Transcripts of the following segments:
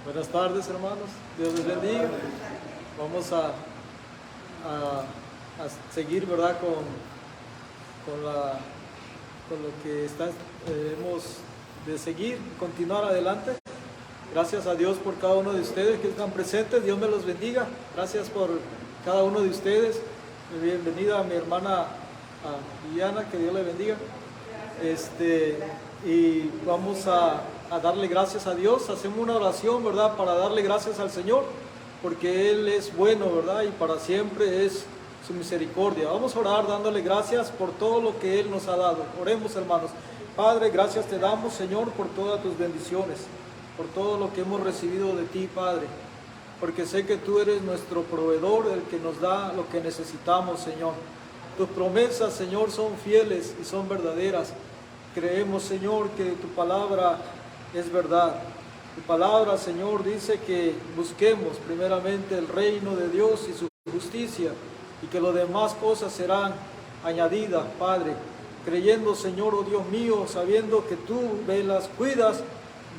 Buenas tardes, hermanos. Dios les bendiga. Vamos a seguir, ¿verdad? Con lo que hemos de seguir, continuar adelante. Gracias a Dios por cada uno de ustedes que están presentes. Dios me los bendiga. Gracias por cada uno de ustedes. Bienvenida a mi hermana Liliana, que Dios le bendiga. Y vamos a darle gracias a Dios. Hacemos una oración, ¿verdad? Para darle gracias al Señor, porque Él es bueno, ¿verdad? Y para siempre es su misericordia. Vamos a orar dándole gracias por todo lo que Él nos ha dado. Oremos, hermanos. Padre, gracias te damos, Señor, por todas tus bendiciones, por todo lo que hemos recibido de ti, Padre, porque sé que tú eres nuestro proveedor, el que nos da lo que necesitamos, Señor. Tus promesas, Señor, son fieles y son verdaderas. Creemos, Señor, que tu palabra es verdad. Tu palabra, Señor, dice que busquemos primeramente el reino de Dios y su justicia, y que las demás cosas serán añadidas, Padre. Creyendo, Señor, oh Dios mío, sabiendo que tú velas, cuidas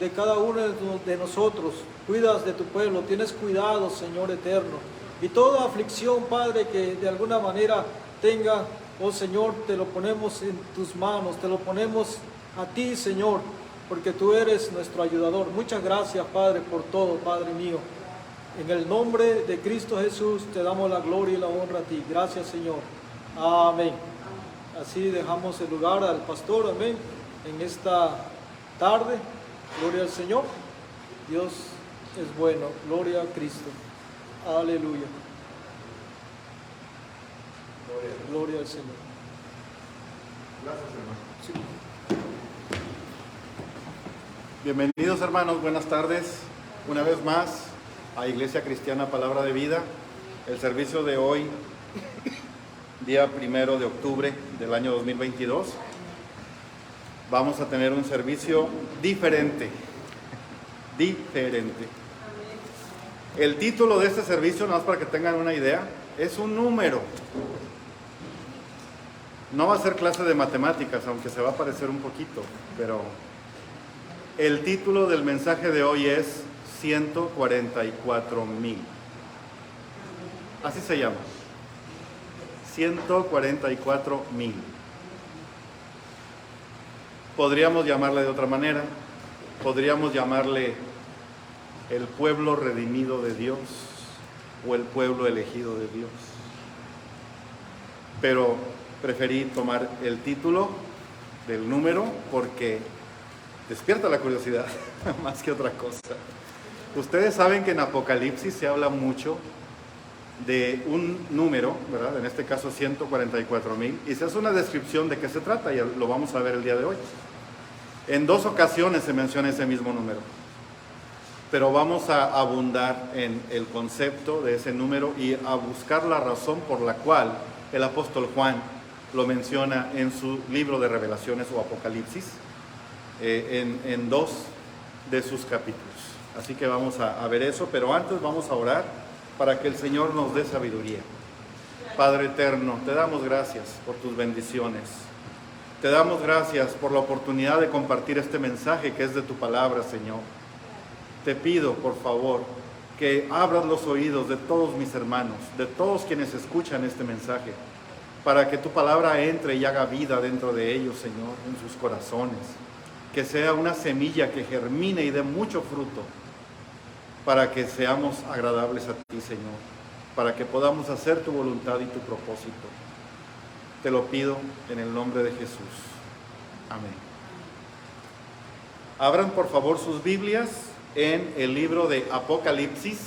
de cada uno de nosotros, cuidas de tu pueblo, tienes cuidado, Señor eterno. Y toda aflicción, Padre, que de alguna manera tenga, oh Señor, te lo ponemos en tus manos, te lo ponemos a ti, Señor, porque tú eres nuestro ayudador. Muchas gracias, Padre, por todo, Padre mío. En el nombre de Cristo Jesús te damos la gloria y la honra a ti. Gracias, Señor. Amén. Así dejamos el lugar al pastor, amén, en esta tarde. Gloria al Señor. Dios es bueno. Gloria a Cristo. Aleluya. Gloria al Señor. Gracias, hermano. Sí. Bienvenidos, hermanos, buenas tardes. Una vez más a Iglesia Cristiana Palabra de Vida. El servicio de hoy, día 1 de octubre del año 2022, vamos a tener un servicio diferente. El título de este servicio, nada más para que tengan una idea, es un número. No va a ser clase de matemáticas, aunque se va a parecer un poquito, pero el título del mensaje de hoy es 144,000. Así se llama. 144,000. Podríamos llamarle de otra manera. Podríamos llamarle el pueblo redimido de Dios o el pueblo elegido de Dios. Pero preferí tomar el título del número porque despierta la curiosidad más que otra cosa. Ustedes saben que en Apocalipsis se habla mucho de un número, ¿verdad? En este caso 144,000, y se hace una descripción de qué se trata, y lo vamos a ver el día de hoy. En 2 ocasiones se menciona ese mismo número, pero vamos a abundar en el concepto de ese número y a buscar la razón por la cual el apóstol Juan lo menciona en su libro de Revelaciones o Apocalipsis, en 2 de sus capítulos. Así que vamos a ver eso, pero antes vamos a orar para que el Señor nos dé sabiduría. Padre eterno, te damos gracias por tus bendiciones. Te damos gracias por la oportunidad de compartir este mensaje que es de tu palabra, Señor. Te pido, por favor, que abras los oídos de todos mis hermanos, de todos quienes escuchan este mensaje, para que tu palabra entre y haga vida dentro de ellos, Señor, en sus corazones. Que sea una semilla que germine y dé mucho fruto, para que seamos agradables a ti, Señor, para que podamos hacer tu voluntad y tu propósito. Te lo pido en el nombre de Jesús. Amén. Abran por favor sus Biblias en el libro de Apocalipsis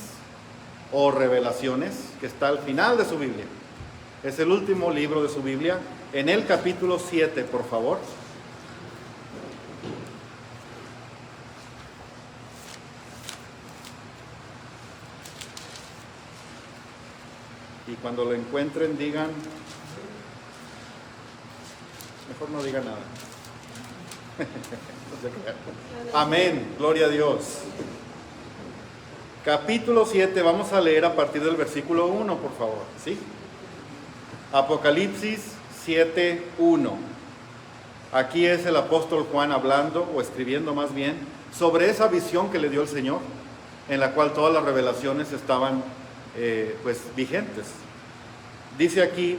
o Revelaciones, que está al final de su Biblia. Es el último libro de su Biblia, en el capítulo 7, por favor. Y cuando lo encuentren digan, mejor no digan nada. Amén, gloria a Dios. Capítulo 7, vamos a leer a partir del versículo 1, por favor, ¿sí? Apocalipsis 7:1. Aquí es el apóstol Juan hablando, o escribiendo más bien, sobre esa visión que le dio el Señor. en la cual todas las revelaciones estaban pues vigentes. Dice aquí: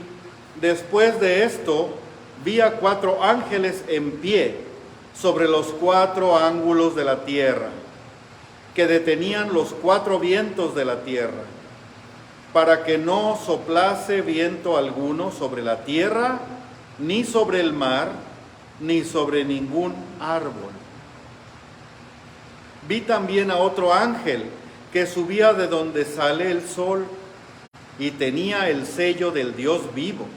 después de esto vi a 4 ángeles en pie sobre los 4 ángulos de la tierra, que detenían los 4 vientos de la tierra, para que no soplase viento alguno sobre la tierra, ni sobre el mar, ni sobre ningún árbol. Vi también a otro ángel que subía de donde sale el sol y tenía el sello del Dios vivo.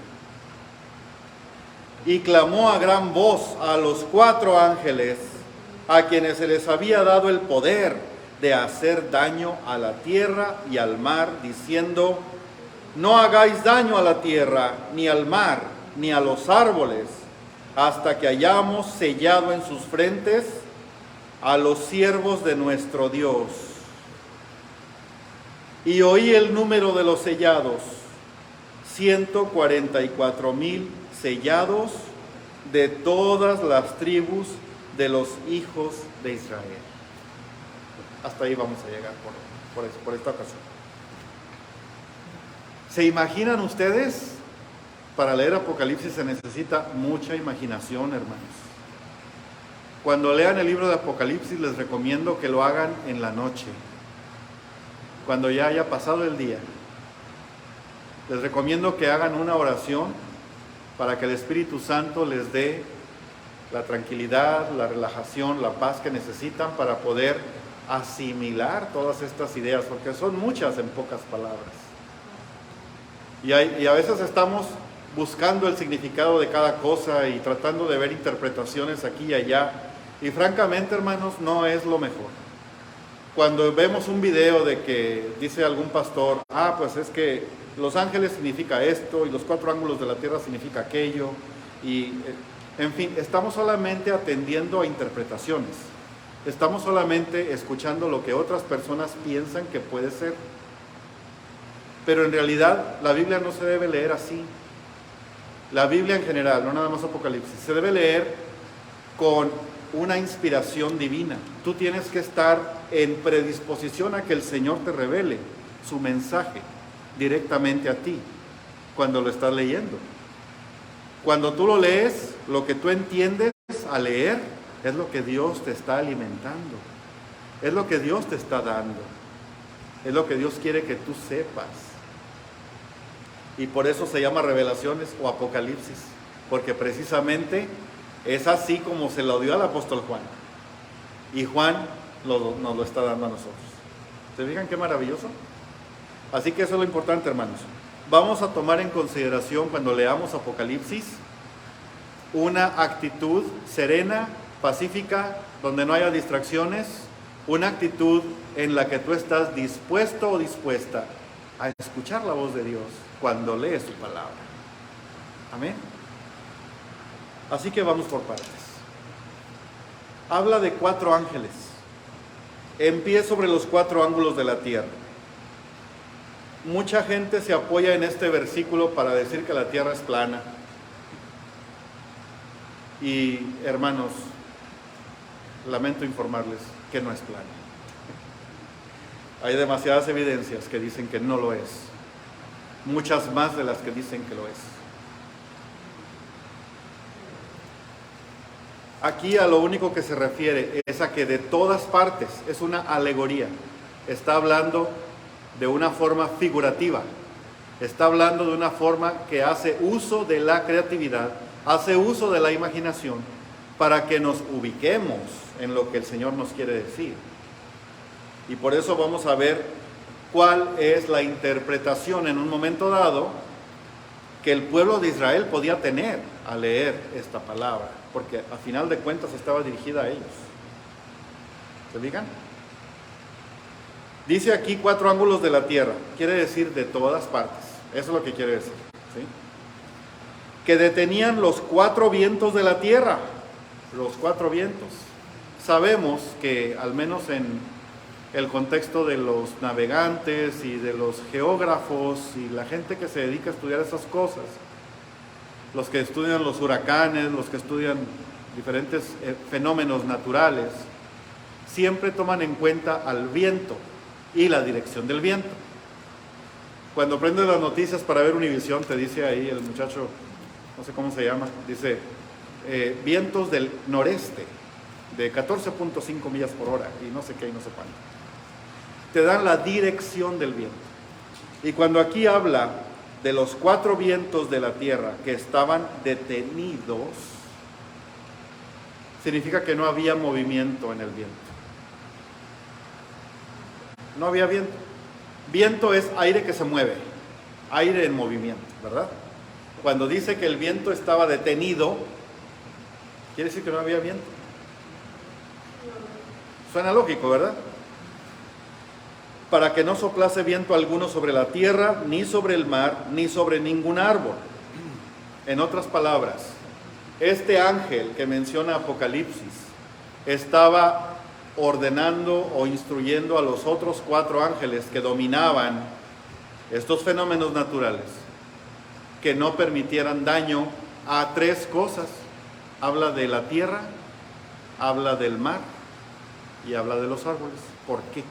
Y clamó a gran voz a los 4 ángeles, a quienes se les había dado el poder de hacer daño a la tierra y al mar, diciendo: no hagáis daño a la tierra, ni al mar, ni a los árboles, hasta que hayamos sellado en sus frentes a los siervos de nuestro Dios. Y oí el número de los sellados: 144,000 sellados de todas las tribus de los hijos de Israel. Hasta ahí vamos a llegar por esta ocasión. ¿Se imaginan ustedes? Para leer Apocalipsis se necesita mucha imaginación, hermanos. Cuando lean el libro de Apocalipsis les recomiendo que lo hagan en la noche, cuando ya haya pasado el día. Les recomiendo que hagan una oración para que el Espíritu Santo les dé la tranquilidad, la relajación, la paz que necesitan para poder asimilar todas estas ideas, porque son muchas en pocas palabras. Y a veces estamos buscando el significado de cada cosa y tratando de ver interpretaciones aquí y allá. Y francamente, hermanos, no es lo mejor. Cuando vemos un video de que dice algún pastor: pues es que los ángeles significa esto y los 4 ángulos de la tierra significa aquello, y en fin, estamos solamente atendiendo a interpretaciones. Estamos solamente escuchando lo que otras personas piensan que puede ser. Pero en realidad la Biblia no se debe leer así. La Biblia en general, no nada más Apocalipsis, se debe leer con una inspiración divina. Tú tienes que estar en predisposición a que el Señor te revele su mensaje directamente a ti cuando lo estás leyendo. Cuando tú lo lees, lo que tú entiendes al leer es lo que Dios te está alimentando, es lo que Dios te está dando, es lo que Dios quiere que tú sepas. Y por eso se llama Revelaciones o Apocalipsis, porque precisamente es así como se lo dio al apóstol Juan. Y Juan nos lo está dando a nosotros. ¿Se fijan qué maravilloso? Así que eso es lo importante, hermanos. Vamos a tomar en consideración cuando leamos Apocalipsis una actitud serena, pacífica, donde no haya distracciones, una actitud en la que tú estás dispuesto o dispuesta a escuchar la voz de Dios cuando lees su palabra. Amén. Así que vamos por partes. Habla de 4 ángeles en pie sobre los 4 ángulos de la tierra. Mucha gente se apoya en este versículo para decir que la tierra es plana. Y hermanos, lamento informarles que no es plana. Hay demasiadas evidencias que dicen que no lo es. Muchas más de las que dicen que lo es. Aquí a lo único que se refiere es a que de todas partes, es una alegoría. Está hablando de una forma figurativa. Está hablando de una forma que hace uso de la creatividad, hace uso de la imaginación para que nos ubiquemos en lo que el Señor nos quiere decir. Y por eso vamos a ver cuál es la interpretación en un momento dado que el pueblo de Israel podía tener al leer esta palabra, porque a final de cuentas estaba dirigida a ellos. ¿Se fijan? Dice aquí 4 ángulos de la tierra, quiere decir de todas partes, eso es lo que quiere decir, ¿sí? Que detenían los 4 vientos de la tierra, los 4 vientos. Sabemos que al menos en el contexto de los navegantes y de los geógrafos y la gente que se dedica a estudiar esas cosas, los que estudian los huracanes, los que estudian diferentes fenómenos naturales, siempre toman en cuenta al viento y la dirección del viento. Cuando prendes las noticias para ver Univisión, te dice ahí el muchacho, no sé cómo se llama, dice vientos del noreste de 14.5 millas por hora y no sé qué y no sé cuánto. Te dan la dirección del viento. Y cuando aquí habla de los 4 vientos de la tierra que estaban detenidos, significa que no había movimiento en el viento. No había viento. Viento es aire que se mueve, aire en movimiento, ¿verdad? Cuando dice que el viento estaba detenido, quiere decir que no había viento. Suena lógico, ¿verdad? Para que no soplase viento alguno sobre la tierra, ni sobre el mar, ni sobre ningún árbol. En otras palabras, este ángel que menciona Apocalipsis estaba ordenando o instruyendo a los otros 4 ángeles que dominaban estos fenómenos naturales, que no permitieran daño a 3 cosas. Habla de la tierra, habla del mar y habla de los árboles. ¿Por qué?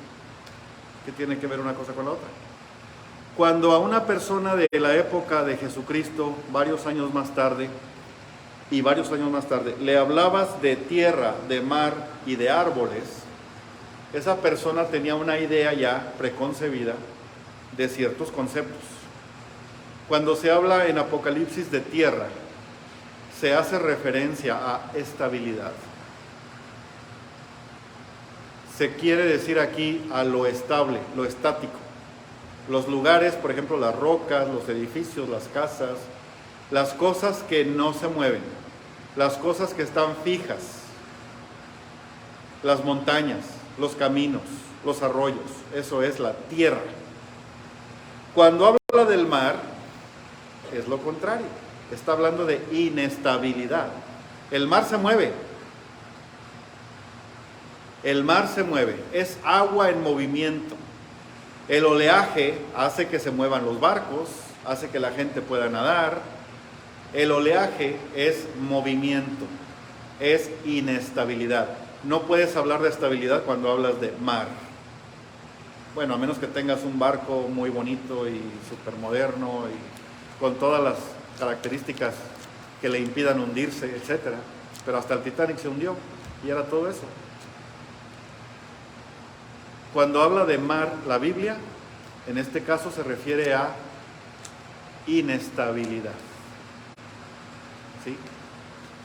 ¿Qué tiene que ver una cosa con la otra? Cuando a una persona de la época de Jesucristo, varios años más tarde, le hablabas de tierra, de mar y de árboles, esa persona tenía una idea ya preconcebida de ciertos conceptos. Cuando se habla en Apocalipsis de tierra, se hace referencia a estabilidad. Se quiere decir aquí a lo estable, lo estático. Los lugares, por ejemplo, las rocas, los edificios, las casas, las cosas que no se mueven, las cosas que están fijas, las montañas, los caminos, los arroyos, eso es la tierra. Cuando habla del mar, es lo contrario, está hablando de inestabilidad. El mar se mueve. El mar se mueve, es agua en movimiento. El oleaje hace que se muevan los barcos, hace que la gente pueda nadar. El oleaje es movimiento, es inestabilidad. No puedes hablar de estabilidad cuando hablas de mar. Bueno, a menos que tengas un barco muy bonito y súper moderno y con todas las características que le impidan hundirse, etc. Pero hasta el Titanic se hundió y era todo eso. Cuando habla de mar, la Biblia, en este caso se refiere a inestabilidad. ¿Sí?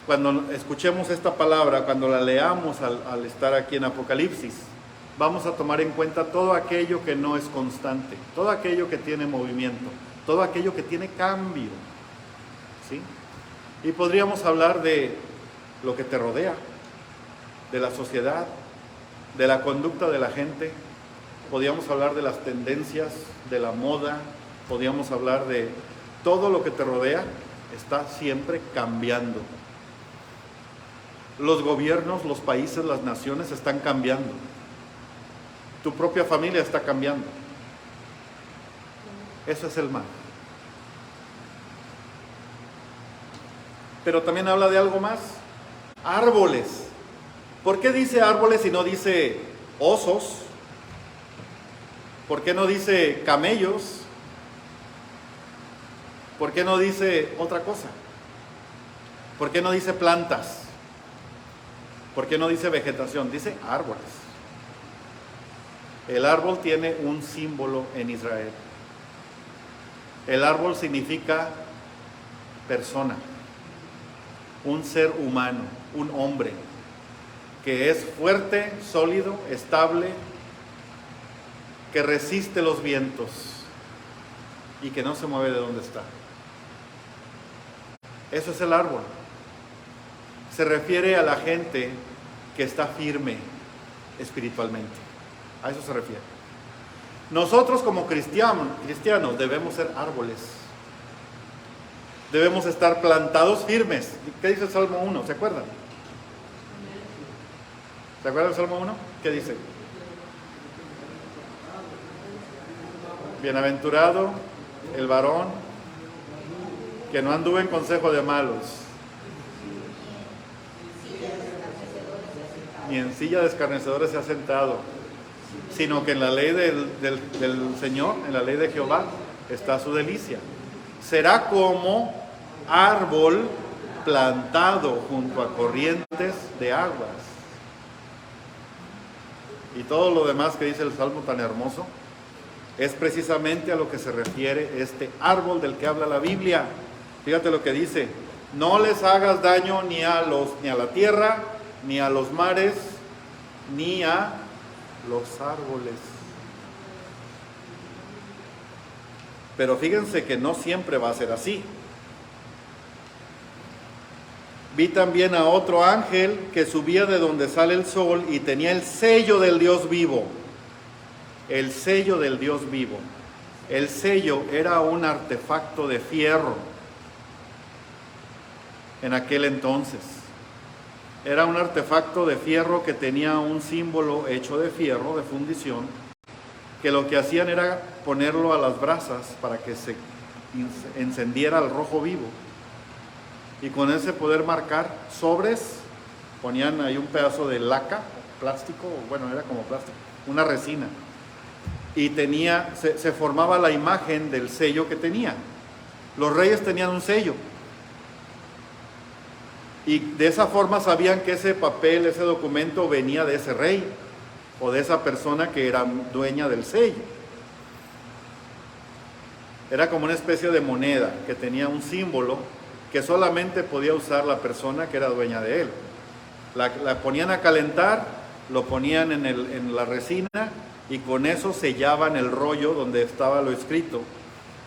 Cuando escuchemos esta palabra, cuando la leamos al estar aquí en Apocalipsis, vamos a tomar en cuenta todo aquello que no es constante, todo aquello que tiene movimiento, todo aquello que tiene cambio. ¿Sí? Y podríamos hablar de lo que te rodea, de la sociedad, de la conducta de la gente, podríamos hablar de las tendencias, de la moda, podríamos hablar de todo lo que te rodea, está siempre cambiando. Los gobiernos, los países, las naciones están cambiando. Tu propia familia está cambiando. Eso es el mal. Pero también habla de algo más, árboles. ¿Por qué dice árboles y no dice osos? ¿Por qué no dice camellos? ¿Por qué no dice otra cosa? ¿Por qué no dice plantas? ¿Por qué no dice vegetación? Dice árboles. El árbol tiene un símbolo en Israel. El árbol significa persona, un ser humano, un hombre, que es fuerte, sólido, estable, que resiste los vientos y que no se mueve de donde está. Eso es el árbol. Se refiere a la gente que está firme espiritualmente. A eso se refiere. Nosotros como cristianos debemos ser árboles. Debemos estar plantados firmes. ¿Qué dice el Salmo 1? ¿Se acuerdan? ¿Se acuerdan del Salmo 1? ¿Qué dice? Bienaventurado el varón que no anduvo en consejo de malos, ni en silla de escarnecedores se ha sentado, sino que en la ley del Señor, en la ley de Jehová, está su delicia. Será como árbol plantado junto a corrientes de aguas. Y todo lo demás que dice el Salmo tan hermoso es precisamente a lo que se refiere este árbol del que habla la Biblia. Fíjate lo que dice: no les hagas daño ni a la tierra, ni a los mares, ni a los árboles. Pero fíjense que no siempre va a ser así. Vi también a otro ángel que subía de donde sale el sol y tenía el sello del Dios vivo. El sello del Dios vivo. El sello era un artefacto de fierro en aquel entonces. Era un artefacto de fierro que tenía un símbolo hecho de fierro, de fundición, que lo que hacían era ponerlo a las brasas para que se encendiera el rojo vivo. Y con ese poder marcar sobres, ponían ahí un pedazo de laca, plástico, bueno, era como plástico, una resina. Y se formaba la imagen del sello que tenía. Los reyes tenían un sello. Y de esa forma sabían que ese papel, ese documento venía de ese rey o de esa persona que era dueña del sello. Era como una especie de moneda que tenía un símbolo que solamente podía usar la persona que era dueña de él. La ponían a calentar, lo ponían en la resina y con eso sellaban el rollo donde estaba lo escrito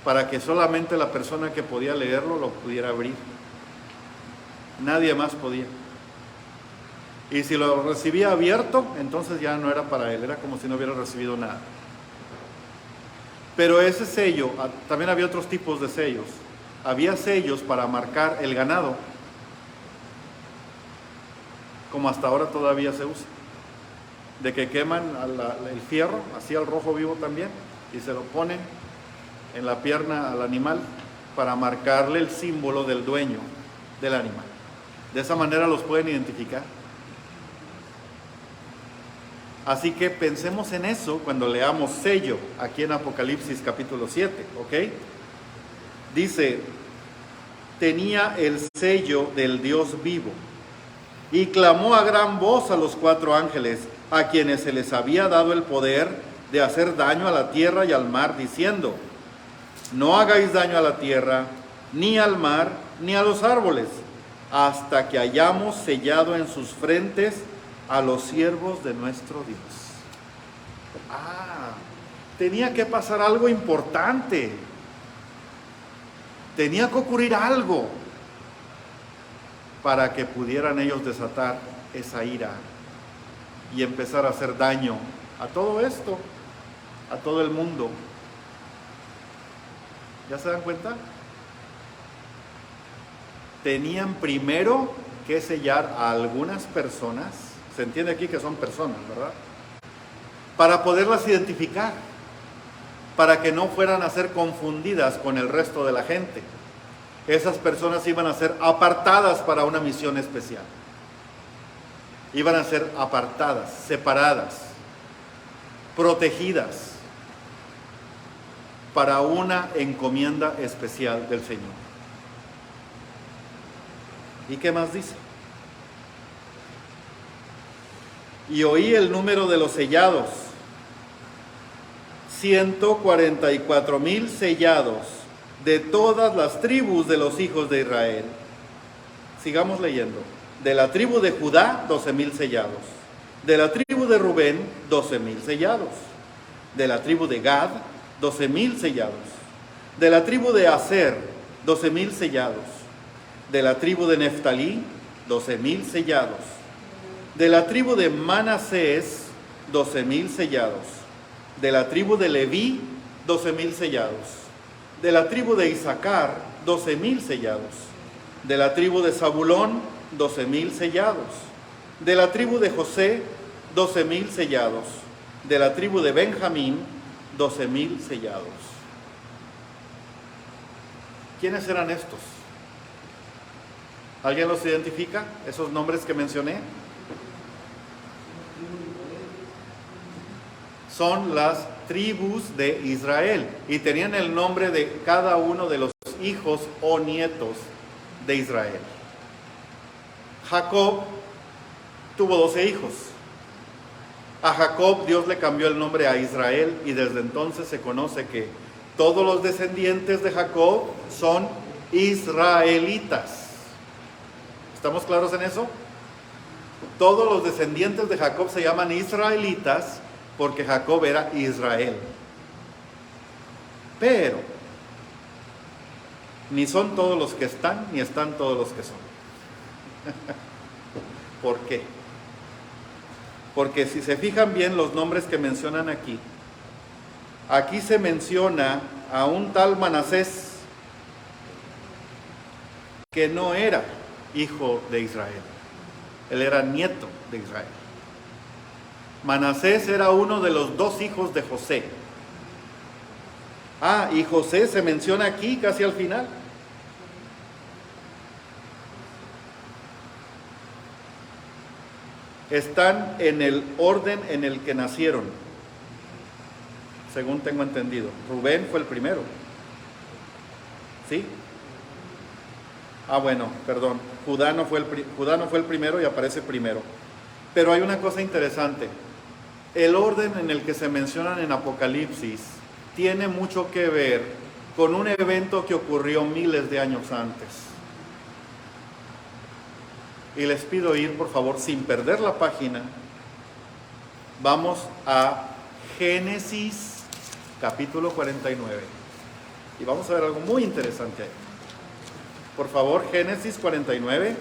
para que solamente la persona que podía leerlo lo pudiera abrir. Nadie más podía. Y si lo recibía abierto, entonces ya no era para él, era como si no hubiera recibido nada. Pero ese sello, también había otros tipos de sellos. Había sellos para marcar el ganado, como hasta ahora todavía se usa, de que queman el fierro, así al rojo vivo también, y se lo ponen en la pierna al animal para marcarle el símbolo del dueño del animal. De esa manera los pueden identificar. Así que pensemos en eso cuando leamos sello aquí en Apocalipsis capítulo 7, ¿ok? Dice: tenía el sello del Dios vivo y clamó a gran voz a los 4 ángeles a quienes se les había dado el poder de hacer daño a la tierra y al mar, diciendo: no hagáis daño a la tierra, ni al mar, ni a los árboles, hasta que hayamos sellado en sus frentes a los siervos de nuestro Dios. Tenía que pasar algo importante. Tenía que ocurrir algo para que pudieran ellos desatar esa ira y empezar a hacer daño a todo esto, a todo el mundo. ¿Ya se dan cuenta? Tenían primero que sellar a algunas personas. Se entiende aquí que son personas, ¿verdad? Para poderlas identificar, para que no fueran a ser confundidas con el resto de la gente. Esas personas iban a ser apartadas para una misión especial. Iban a ser apartadas, separadas, protegidas para una encomienda especial del Señor. ¿Y qué más dice? Y oí el número de los sellados: 144,000 sellados de todas las tribus de los hijos de Israel. Sigamos leyendo. De la tribu de Judá, 12,000 sellados. De la tribu de Rubén, 12,000 sellados. De la tribu de Gad, 12,000 sellados. De la tribu de Aser, 12,000 sellados. De la tribu de Neftalí, 12,000 sellados. De la tribu de Manasés, 12,000 sellados. De la tribu de Leví, 12,000 sellados. De la tribu de Isaacar, 12,000 sellados. De la tribu de Zabulón, 12,000 sellados. De la tribu de José, 12,000 sellados. De la tribu de Benjamín, 12,000 sellados. ¿Quiénes eran estos? ¿Alguien los identifica? Esos nombres que mencioné. son las tribus de Israel y tenían el nombre de cada uno de los hijos o nietos de Israel. Jacob tuvo 12 hijos. A Jacob Dios le cambió el nombre a Israel y desde entonces se conoce que todos los descendientes de Jacob son israelitas. ¿Estamos claros en eso? Todos los descendientes de Jacob se llaman israelitas porque Jacob era Israel. Pero ni son todos los que están, ni están todos los que son. ¿Por qué? Porque si se fijan bien los nombres que mencionan aquí, aquí se menciona a un tal Manasés que no era hijo de Israel. Él era nieto de Israel. Manasés era uno de los 2 hijos de José. Y José se menciona aquí casi al final. Están en el orden en el que nacieron, según tengo entendido. Rubén fue el primero. ¿Sí? Bueno, perdón. Judá no fue el primero y aparece primero. Pero hay una cosa interesante. El orden en el que se mencionan en Apocalipsis tiene mucho que ver con un evento que ocurrió miles de años antes. Y les pido ir, por favor, sin perder la página. Vamos a Génesis capítulo 49. Y vamos a ver algo muy interesante ahí. Por favor, Génesis 49.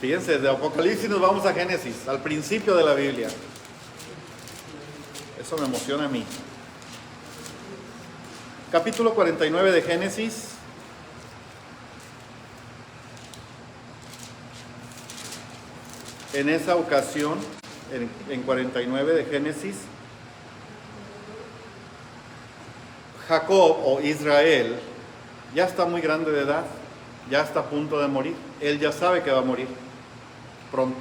Fíjense, de Apocalipsis nos vamos a Génesis, al principio de la Biblia. Eso me emociona a mí. Capítulo 49 de Génesis. En esa ocasión, en 49 de Génesis, Jacob o Israel ya está muy grande de edad, ya está a punto de morir. Él ya sabe que va a morir pronto.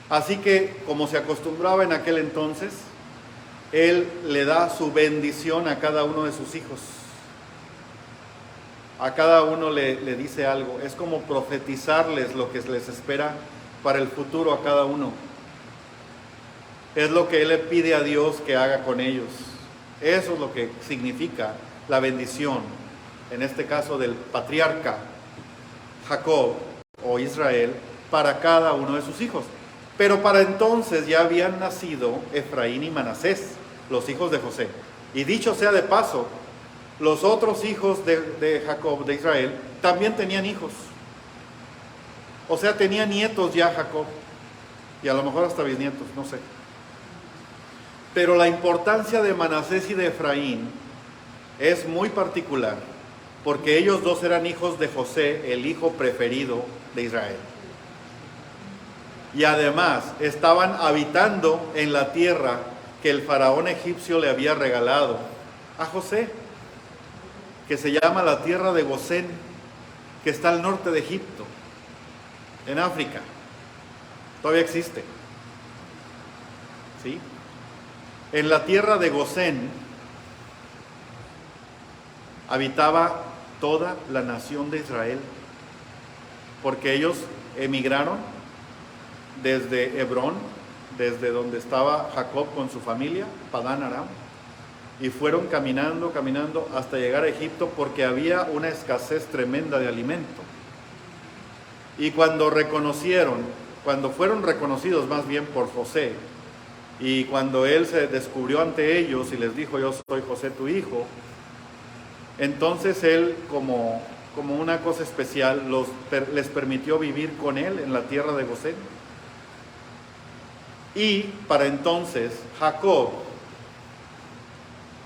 Así que, como se acostumbraba en aquel entonces, él le da su bendición a cada uno de sus hijos. A cada uno le dice algo. Es como profetizarles lo que les espera para el futuro a cada uno. Es lo que él le pide a Dios que haga con ellos. Eso es lo que significa la bendición, en este caso del patriarca Jacob o Israel, para cada uno de sus hijos. Pero para entonces ya habían nacido Efraín y Manasés, los hijos de José. Y dicho sea de paso, los otros hijos de Jacob, de Israel, también tenían hijos. O sea, tenía nietos ya Jacob, y a lo mejor hasta bisnietos, no sé. Pero la importancia de Manasés y de Efraín es muy particular, porque ellos dos eran hijos de José, el hijo preferido de Israel. Y además estaban habitando en la tierra que el faraón egipcio le había regalado a José, que se llama la tierra de Gosén, que está al norte de Egipto, en África. Todavía existe. ¿Sí? En la tierra de Gosén habitaba toda la nación de Israel, porque ellos emigraron desde Hebrón, desde donde estaba Jacob con su familia, Padán Aram, y fueron caminando hasta llegar a Egipto, porque había una escasez tremenda de alimento. Y cuando fueron reconocidos más bien por José, y cuando él se descubrió ante ellos y les dijo: yo soy José tu hijo, entonces él, como una cosa especial, les permitió vivir con él en la tierra de Gosén. Y para entonces Jacob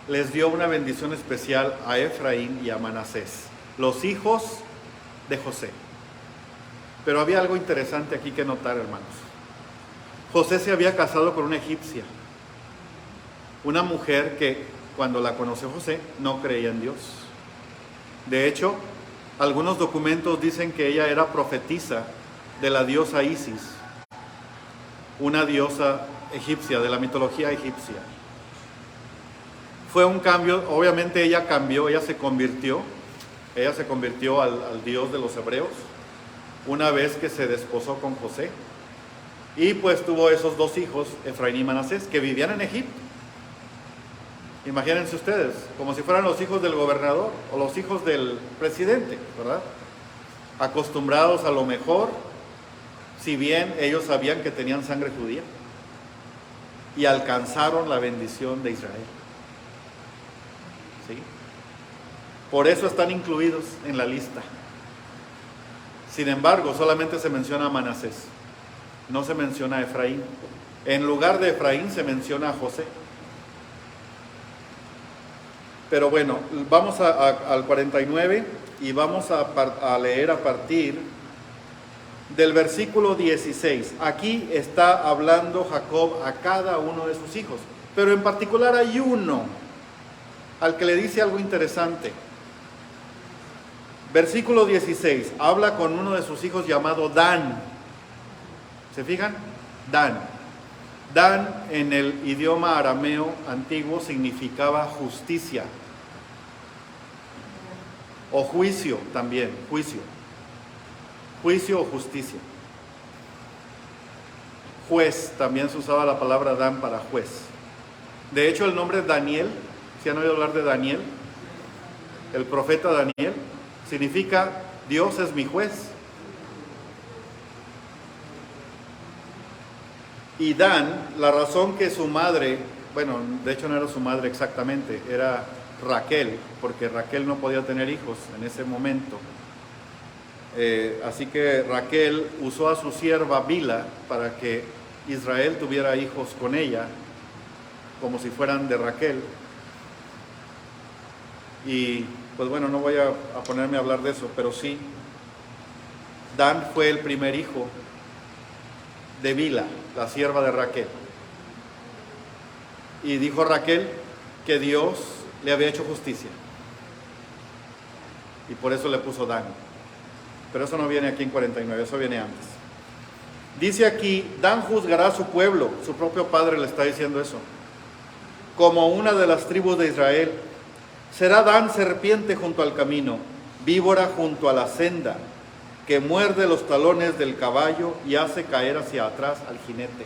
les dio una bendición especial a Efraín y a Manasés, los hijos de José. Pero había algo interesante aquí que notar, hermanos. José se había casado con una egipcia, una mujer que cuando la conoció José no creía en Dios. De hecho, algunos documentos dicen que ella era profetisa de la diosa Isis. una diosa egipcia, de la mitología egipcia. Fue un cambio, obviamente ella cambió, ella se convirtió al Dios de los hebreos una vez que se desposó con José. Y pues tuvo esos dos hijos, Efraín y Manasés, que vivían en Egipto. Imagínense ustedes, como si fueran los hijos del gobernador o los hijos del presidente, ¿verdad? Acostumbrados a lo mejor, si bien ellos sabían que tenían sangre judía, y alcanzaron la bendición de Israel. ¿Sí? Por eso están incluidos en la lista. Sin embargo, solamente se menciona a Manasés, no se menciona a Efraín. En lugar de Efraín se menciona a José. Pero bueno, vamos al 49 y vamos a leer a partir del versículo 16. Aquí está hablando Jacob a cada uno de sus hijos, pero en particular hay uno al que le dice algo interesante. Versículo 16, habla con uno de sus hijos llamado Dan. ¿Se fijan? Dan. Dan en el idioma arameo antiguo significaba justicia o juicio también, juicio o justicia. Juez, también se usaba la palabra Dan para juez. De hecho, el nombre Daniel, ¿se han oído hablar de Daniel? El profeta Daniel significa Dios es mi juez. Y Dan, la razón que su madre, bueno, de hecho no era su madre exactamente, era Raquel, porque Raquel no podía tener hijos en ese momento. Así que Raquel usó a su sierva Bila para que Israel tuviera hijos con ella, como si fueran de Raquel. Y pues bueno, no voy a ponerme a hablar de eso, pero sí, Dan fue el primer hijo de Bila, la sierva de Raquel. Y dijo Raquel que Dios le había hecho justicia. Y por eso le puso Dan. Pero eso no viene aquí en 49, eso viene antes. Dice aquí, Dan juzgará a su pueblo, su propio padre le está diciendo eso, como una de las tribus de Israel. Será Dan serpiente junto al camino, víbora junto a la senda, que muerde los talones del caballo y hace caer hacia atrás al jinete.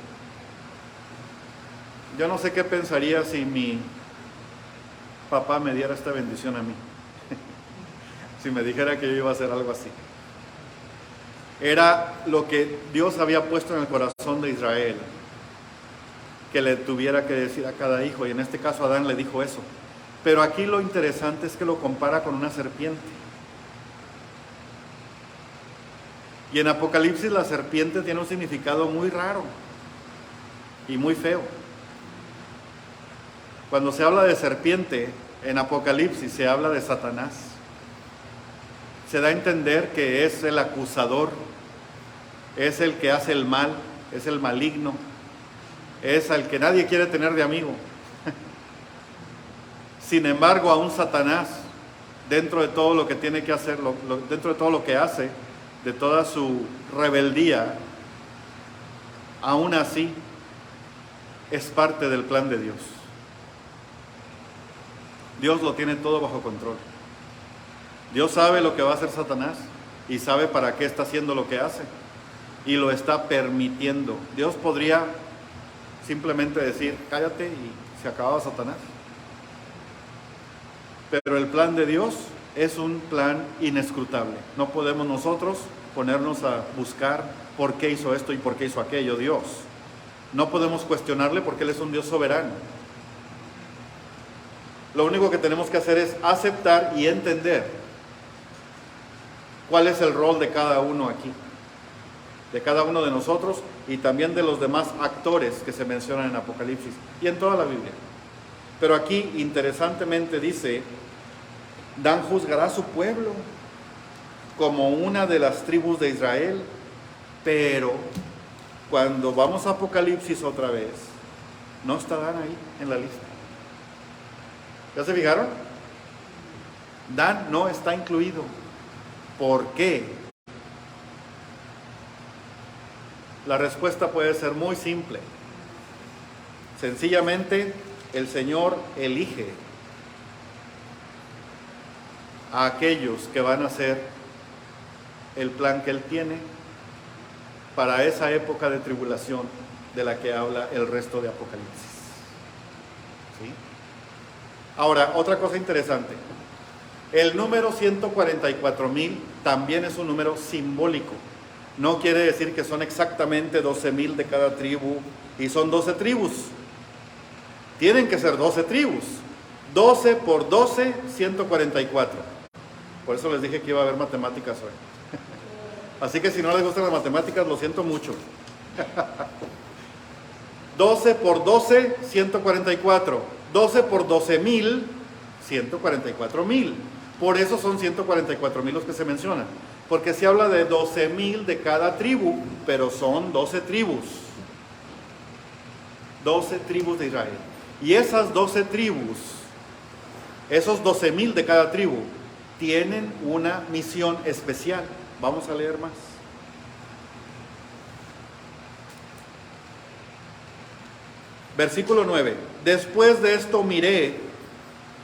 Yo no sé qué pensaría si mi papá me diera esta bendición a mí. Si me dijera que yo iba a hacer algo así. Era lo que Dios había puesto en el corazón de Israel, que le tuviera que decir a cada hijo, y en este caso Adán le dijo eso. Pero aquí lo interesante es que lo compara con una serpiente. Y en Apocalipsis la serpiente tiene un significado muy raro y muy feo. Cuando se habla de serpiente en Apocalipsis se habla de Satanás. Se da a entender que es el acusador, es el que hace el mal, es el maligno, es al que nadie quiere tener de amigo. Sin embargo, aún Satanás, dentro de todo lo que tiene que hacer, dentro de todo lo que hace, de toda su rebeldía, aún así es parte del plan de Dios. Dios lo tiene todo bajo control. Dios sabe lo que va a hacer Satanás y sabe para qué está haciendo lo que hace y lo está permitiendo. Dios podría simplemente decir, cállate y se acababa Satanás. Pero el plan de Dios es un plan inescrutable. No podemos nosotros ponernos a buscar por qué hizo esto y por qué hizo aquello Dios. No podemos cuestionarle porque Él es un Dios soberano. Lo único que tenemos que hacer es aceptar y entender cuál es el rol de cada uno aquí, de cada uno de nosotros y también de los demás actores que se mencionan en Apocalipsis y en toda la Biblia. Pero aquí interesantemente dice, Dan juzgará a su pueblo como una de las tribus de Israel, pero cuando vamos a Apocalipsis otra vez, no está Dan ahí en la lista. ¿Ya se fijaron? Dan no está incluido. ¿Por qué? La respuesta puede ser muy simple. Sencillamente, el Señor elige a aquellos que van a hacer el plan que Él tiene para esa época de tribulación de la que habla el resto de Apocalipsis. ¿Sí? Ahora, otra cosa interesante. El número 144,000 también es un número simbólico. No quiere decir que son exactamente 12,000 de cada tribu y son 12 tribus. Tienen que ser 12 tribus. 12 por 12, 144. Por eso les dije que iba a haber matemáticas hoy. Así que si no les gustan las matemáticas, lo siento mucho. 12 por 12, 144. 12 por 12,000, 144,000. Por eso son 144,000 los que se mencionan. Porque se habla de 12,000 de cada tribu, pero son 12 tribus. 12 tribus de Israel. Y esas 12 tribus, esos 12,000 de cada tribu, tienen una misión especial. Vamos a leer más. Versículo 9. Después de esto miré,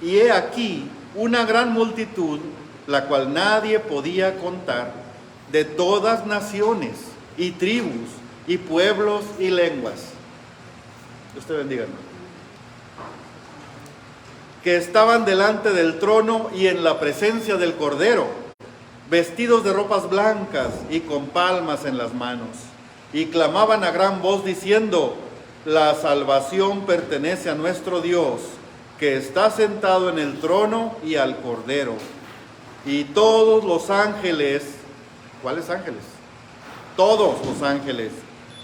y he aquí una gran multitud, la cual nadie podía contar, de todas naciones y tribus y pueblos y lenguas. Dios te bendiga, hermano. Que estaban delante del trono y en la presencia del Cordero, vestidos de ropas blancas y con palmas en las manos, y clamaban a gran voz diciendo: la salvación pertenece a nuestro Dios, que está sentado en el trono y al Cordero. Y todos los ángeles, ¿cuáles ángeles? Todos los ángeles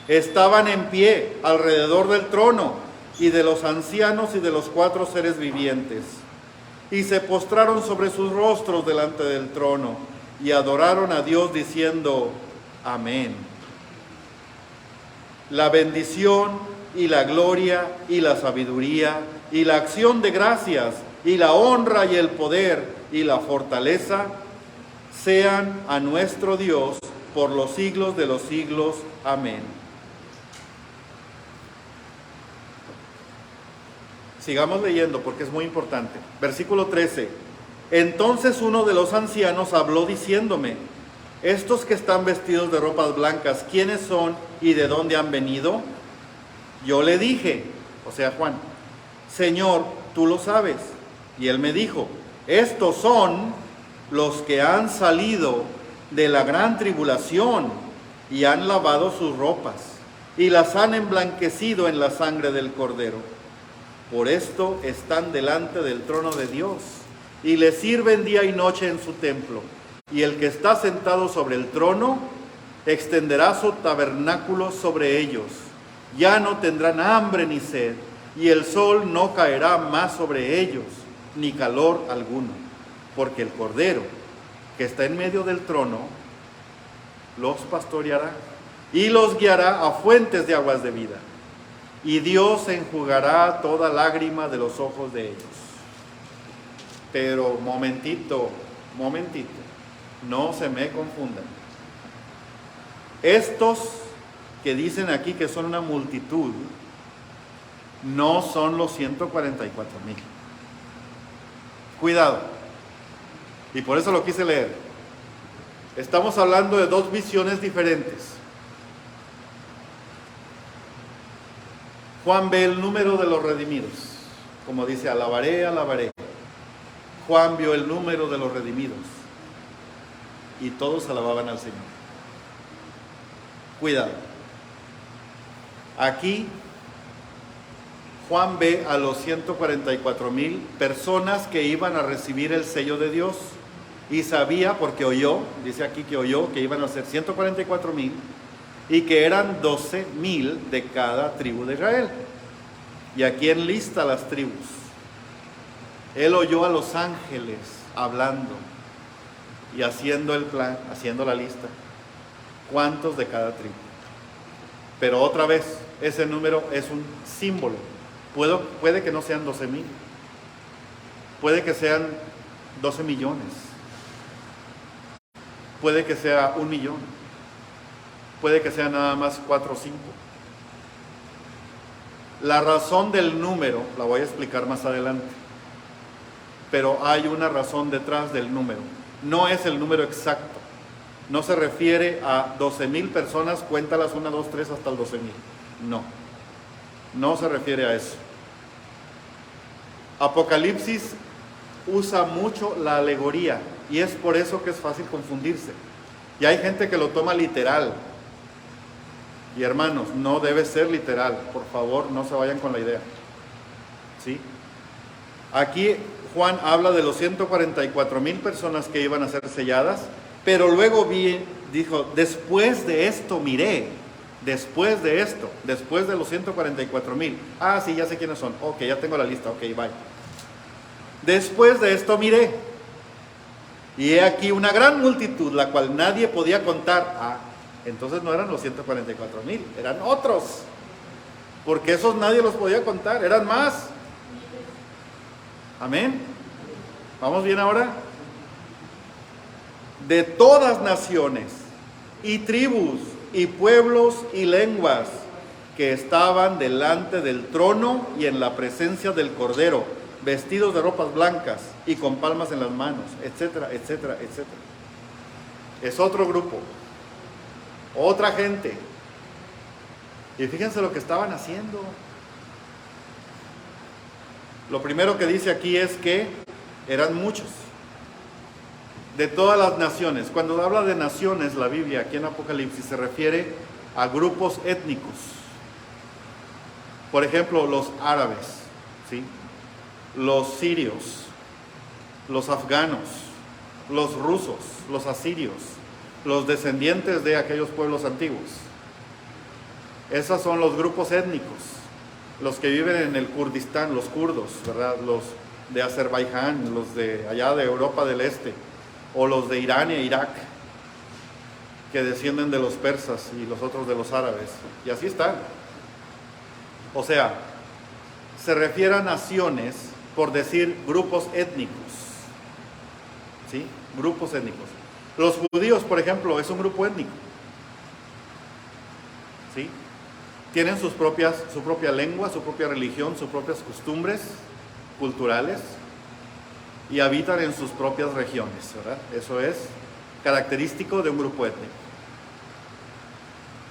estaban en pie alrededor del trono y de los ancianos y de los 4 seres vivientes, y se postraron sobre sus rostros delante del trono y adoraron a Dios diciendo: amén. La bendición y la gloria y la sabiduría y la acción de gracias y la honra y el poder y la fortaleza sean a nuestro Dios por los siglos de los siglos. Amén. Sigamos leyendo porque es muy importante. Versículo 13. Entonces uno de los ancianos habló diciéndome: estos que están vestidos de ropas blancas, ¿quiénes son y de dónde han venido? Yo le dije, o sea Juan: Señor, tú lo sabes. Y él me dijo: estos son los que han salido de la gran tribulación y han lavado sus ropas y las han emblanquecido en la sangre del Cordero. Por esto están delante del trono de Dios y le sirven día y noche en su templo. Y el que está sentado sobre el trono extenderá su tabernáculo sobre ellos. Ya no tendrán hambre ni sed, y el sol no caerá más sobre ellos, ni calor alguno, porque el Cordero que está en medio del trono los pastoreará y los guiará a fuentes de aguas de vida, y Dios enjugará toda lágrima de los ojos de ellos. Pero momentito, no se me confundan. Estos que dicen aquí que son una multitud, no son los 144,000. Cuidado. Y por eso lo quise leer. Estamos hablando de dos visiones diferentes. Juan ve el número de los redimidos. Como dice, alabaré, alabaré. Juan vio el número de los redimidos. Y todos alababan al Señor. Cuidado. Aquí Juan ve a los 144,000 personas que iban a recibir el sello de Dios, y sabía, porque oyó, dice aquí que oyó, que iban a ser 144,000 y que eran 12,000 de cada tribu de Israel. Y aquí enlista las tribus. Él oyó a los ángeles hablando y haciendo el plan, haciendo la lista. ¿Cuántos de cada tribu? Pero otra vez, ese número es un símbolo. Puede que no sean 12,000. Puede que sean 12 millones. Puede que sea 1 millón. puede que sean nada más 4 o 5. La razón del número la voy a explicar más adelante, pero hay una razón detrás del número. No es el número exacto, no se refiere a 12,000 personas, cuéntalas 1, 2, 3 hasta el 12,000. No se refiere a eso. Apocalipsis usa mucho la alegoría y es por eso que es fácil confundirse. Y hay gente que lo toma literal. Y hermanos, no debe ser literal. Por favor, no se vayan con la idea. ¿Sí? Aquí Juan habla de los 144,000 personas que iban a ser selladas, pero luego dijo, después de esto miré, después de esto, después de los 144,000. Ah, sí, ya sé quiénes son. Ok, ya tengo la lista. Ok, bye. Después de esto miré, y he aquí una gran multitud, la cual nadie podía contar. Ah, entonces no eran los 144,000, eran otros, porque esos nadie los podía contar, eran más. Amén. ¿Vamos bien ahora? De todas naciones y tribus y pueblos y lenguas que estaban delante del trono y en la presencia del Cordero, vestidos de ropas blancas y con palmas en las manos, etcétera, etcétera, etcétera. Es otro grupo, otra gente. Y fíjense lo que estaban haciendo. Lo primero que dice aquí es que eran muchos, de todas las naciones. Cuando habla de naciones, la Biblia aquí en Apocalipsis se refiere a grupos étnicos. Por ejemplo, los árabes, ¿sí? Los sirios, los afganos, los rusos, los asirios, los descendientes de aquellos pueblos antiguos. Esos son los grupos étnicos, los que viven en el Kurdistán, los kurdos, ¿verdad? Los de Azerbaiyán, los de allá de Europa del Este, o los de Irán e Irak, que descienden de los persas y los otros de los árabes. Y así están. O sea, se refiere a naciones, por decir grupos étnicos, ¿sí? Grupos étnicos. Los judíos, por ejemplo, es un grupo étnico, ¿sí? Tienen su propia lengua, su propia religión, sus propias costumbres culturales y habitan en sus propias regiones, ¿verdad? Eso es característico de un grupo étnico.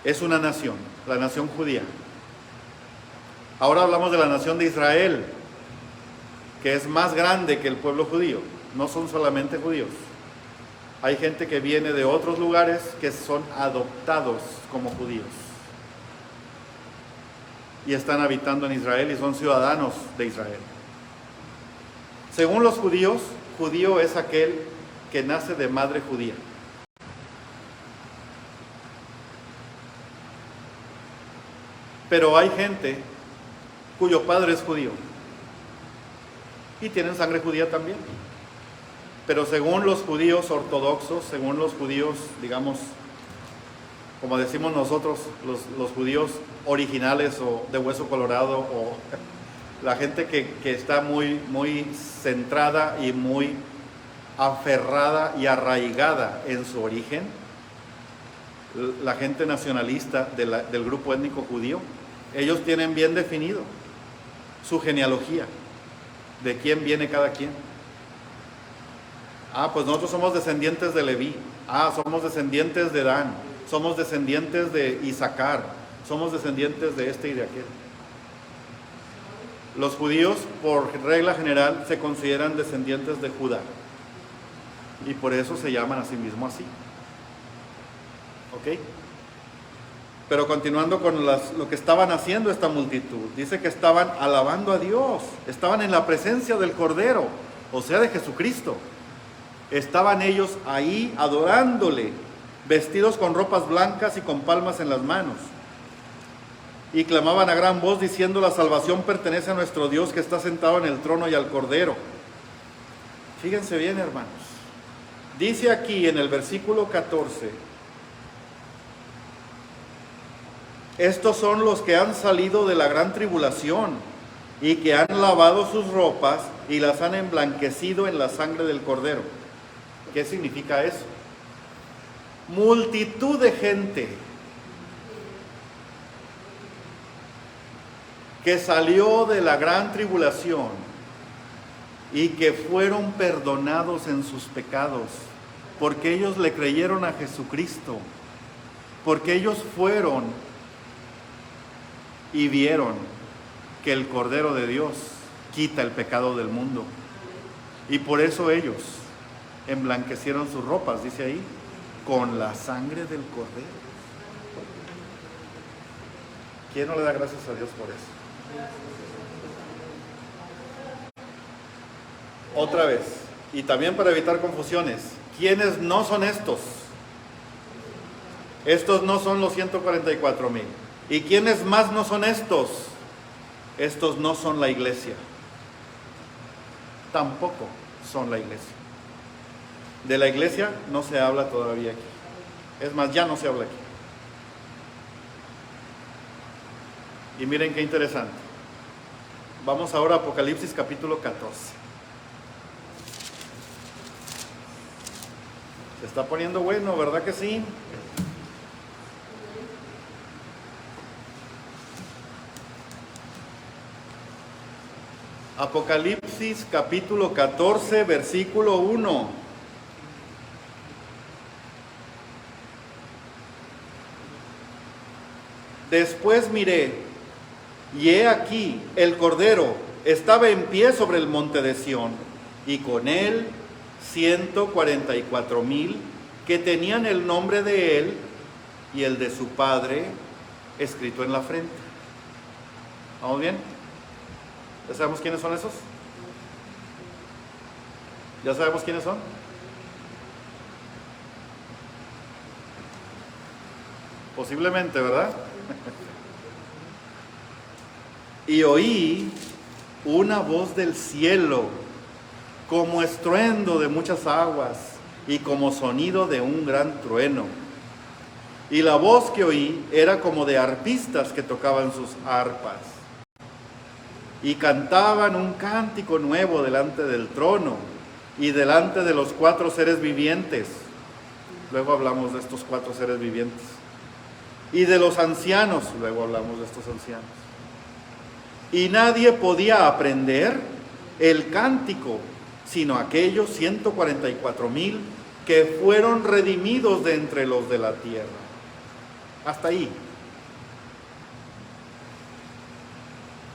Es una nación, la nación judía. Ahora hablamos de la nación de Israel, que es más grande que el pueblo judío. No son solamente judíos. Hay gente que viene de otros lugares que son adoptados como judíos. Y están habitando en Israel y son ciudadanos de Israel. Según los judíos, judío es aquel que nace de madre judía. Pero hay gente cuyo padre es judío y tienen sangre judía también. Pero según los judíos ortodoxos, según los judíos, digamos, como decimos nosotros, los judíos originales o de hueso colorado, o la gente que está muy centrada y muy aferrada y arraigada en su origen, la gente nacionalista del grupo étnico judío, ellos tienen bien definido su genealogía, de quién viene cada quien. Ah, pues nosotros somos descendientes de Leví. Ah, somos descendientes de Dan. Somos descendientes de Isaacar. Somos descendientes de este y de aquel. Los judíos, por regla general, se consideran descendientes de Judá. Y por eso se llaman a sí mismos así. ¿Ok? Pero continuando con lo que estaban haciendo esta multitud, dice que estaban alabando a Dios, estaban en la presencia del Cordero, o sea, de Jesucristo. Estaban ellos ahí adorándole, vestidos con ropas blancas y con palmas en las manos. Y clamaban a gran voz diciendo: la salvación pertenece a nuestro Dios que está sentado en el trono y al Cordero. Fíjense bien, hermanos. Dice aquí en el versículo 14: estos son los que han salido de la gran tribulación y que han lavado sus ropas y las han emblanquecido en la sangre del Cordero. ¿Qué significa eso? Multitud de gente que salió de la gran tribulación y que fueron perdonados en sus pecados, porque ellos le creyeron a Jesucristo, porque ellos fueron y vieron que el Cordero de Dios quita el pecado del mundo. Y por eso ellos emblanquecieron sus ropas, dice ahí, con la sangre del Cordero. ¿Quién no le da gracias a Dios por eso? Otra vez, y también para evitar confusiones, ¿quiénes no son estos? Estos no son los 144,000. ¿Y quiénes más no son estos? Estos no son la iglesia. Tampoco son la iglesia. De la iglesia no se habla todavía aquí. Es más, ya no se habla aquí. Y miren qué interesante. Vamos ahora a Apocalipsis capítulo 14. Se está poniendo bueno, ¿verdad que sí? Apocalipsis capítulo 14, versículo 1. Después miré, y he aquí, el Cordero estaba en pie sobre el monte de Sión, y con él 144,000 que tenían el nombre de él y el de su padre escrito en la frente. ¿Vamos bien? ¿Ya sabemos quiénes son esos? ¿Ya sabemos quiénes son? Posiblemente, ¿verdad? Y oí una voz del cielo, como estruendo de muchas aguas y como sonido de un gran trueno. Y la voz que oí era como de arpistas que tocaban sus arpas. Y cantaban un cántico nuevo delante del trono y delante de los 4 seres vivientes. Luego hablamos de estos 4 seres vivientes. Y de los ancianos, luego hablamos de estos ancianos. Y nadie podía aprender el cántico, sino aquellos 144,000 que fueron redimidos de entre los de la tierra. Hasta ahí.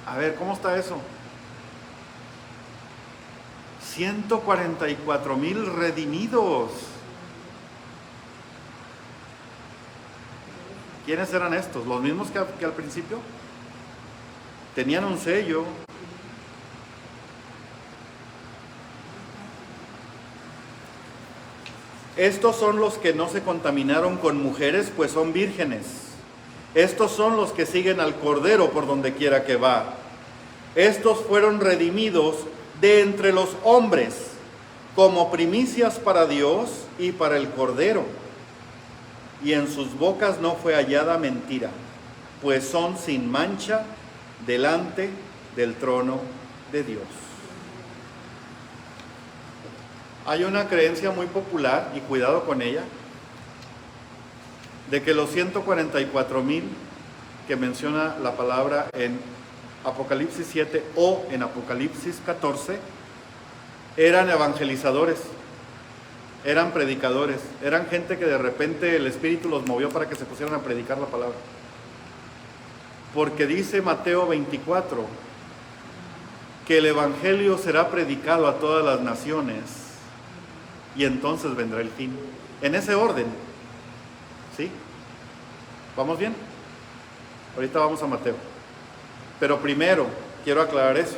A ver, ¿cómo está eso? 144,000 redimidos. ¿Quiénes eran estos? ¿Los mismos que al principio? Tenían un sello. Estos son los que no se contaminaron con mujeres, pues son vírgenes. Estos son los que siguen al Cordero por donde quiera que va. Estos fueron redimidos de entre los hombres, como primicias para Dios y para el Cordero. Y en sus bocas no fue hallada mentira, pues son sin mancha delante del trono de Dios. Hay una creencia muy popular, y cuidado con ella, de que los 144,000 que menciona la palabra en Apocalipsis 7 o en Apocalipsis 14 eran evangelizadores, eran predicadores, eran gente que de repente el Espíritu los movió para que se pusieran a predicar la palabra. Porque dice Mateo 24 que el Evangelio será predicado a todas las naciones y entonces vendrá el fin. En ese orden. ¿Sí? ¿Vamos bien? Ahorita vamos a Mateo. Pero primero quiero aclarar eso.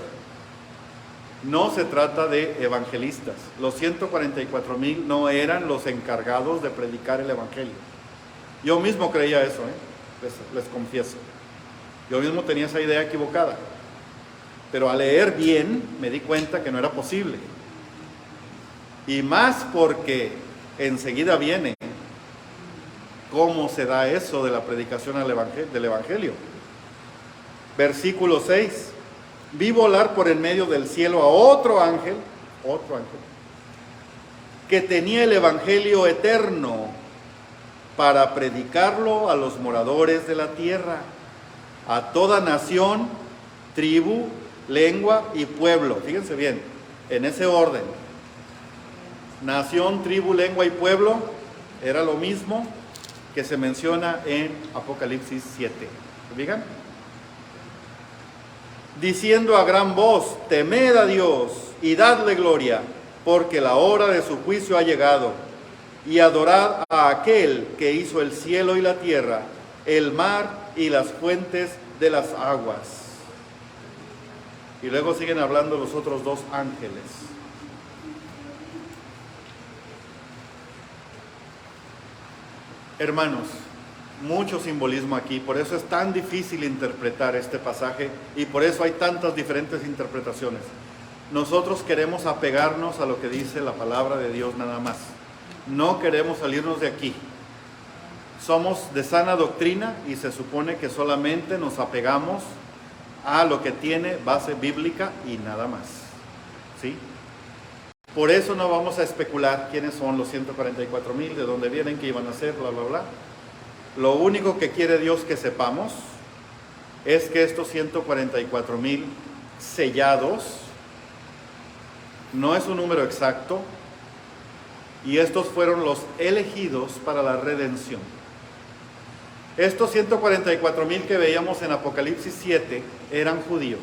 No se trata de evangelistas. Los 144,000 no eran los encargados de predicar el Evangelio. Yo mismo creía eso, les confieso. Yo mismo tenía esa idea equivocada. Pero al leer bien me di cuenta que no era posible. Y más porque enseguida viene cómo se da eso de la predicación del Evangelio. Versículo 6. Vi volar por en medio del cielo a otro ángel, que tenía el Evangelio eterno para predicarlo a los moradores de la tierra, a toda nación tribu, lengua y pueblo. Fíjense bien, en ese orden. Nación, tribu, lengua y pueblo era lo mismo que se menciona en Apocalipsis 7. ¿Se fijan? Diciendo a gran voz, temed a Dios y dadle gloria, porque la hora de su juicio ha llegado, y adorad a aquel que hizo el cielo y la tierra, el mar y las fuentes de las aguas. Y luego siguen hablando los otros dos ángeles. Hermanos, mucho simbolismo aquí, por eso es tan difícil interpretar este pasaje y por eso hay tantas diferentes interpretaciones. Nosotros queremos apegarnos a lo que dice la palabra de Dios nada más. No queremos salirnos de aquí. Somos de sana doctrina y se supone que solamente nos apegamos a lo que tiene base bíblica y nada más. ¿Sí? Por eso no vamos a especular quiénes son los 144,000, de dónde vienen, qué iban a hacer, bla, bla, bla. Lo único que quiere Dios que sepamos es que estos 144,000 sellados no es un número exacto y estos fueron los elegidos para la redención. Estos 144,000 que veíamos en Apocalipsis 7 eran judíos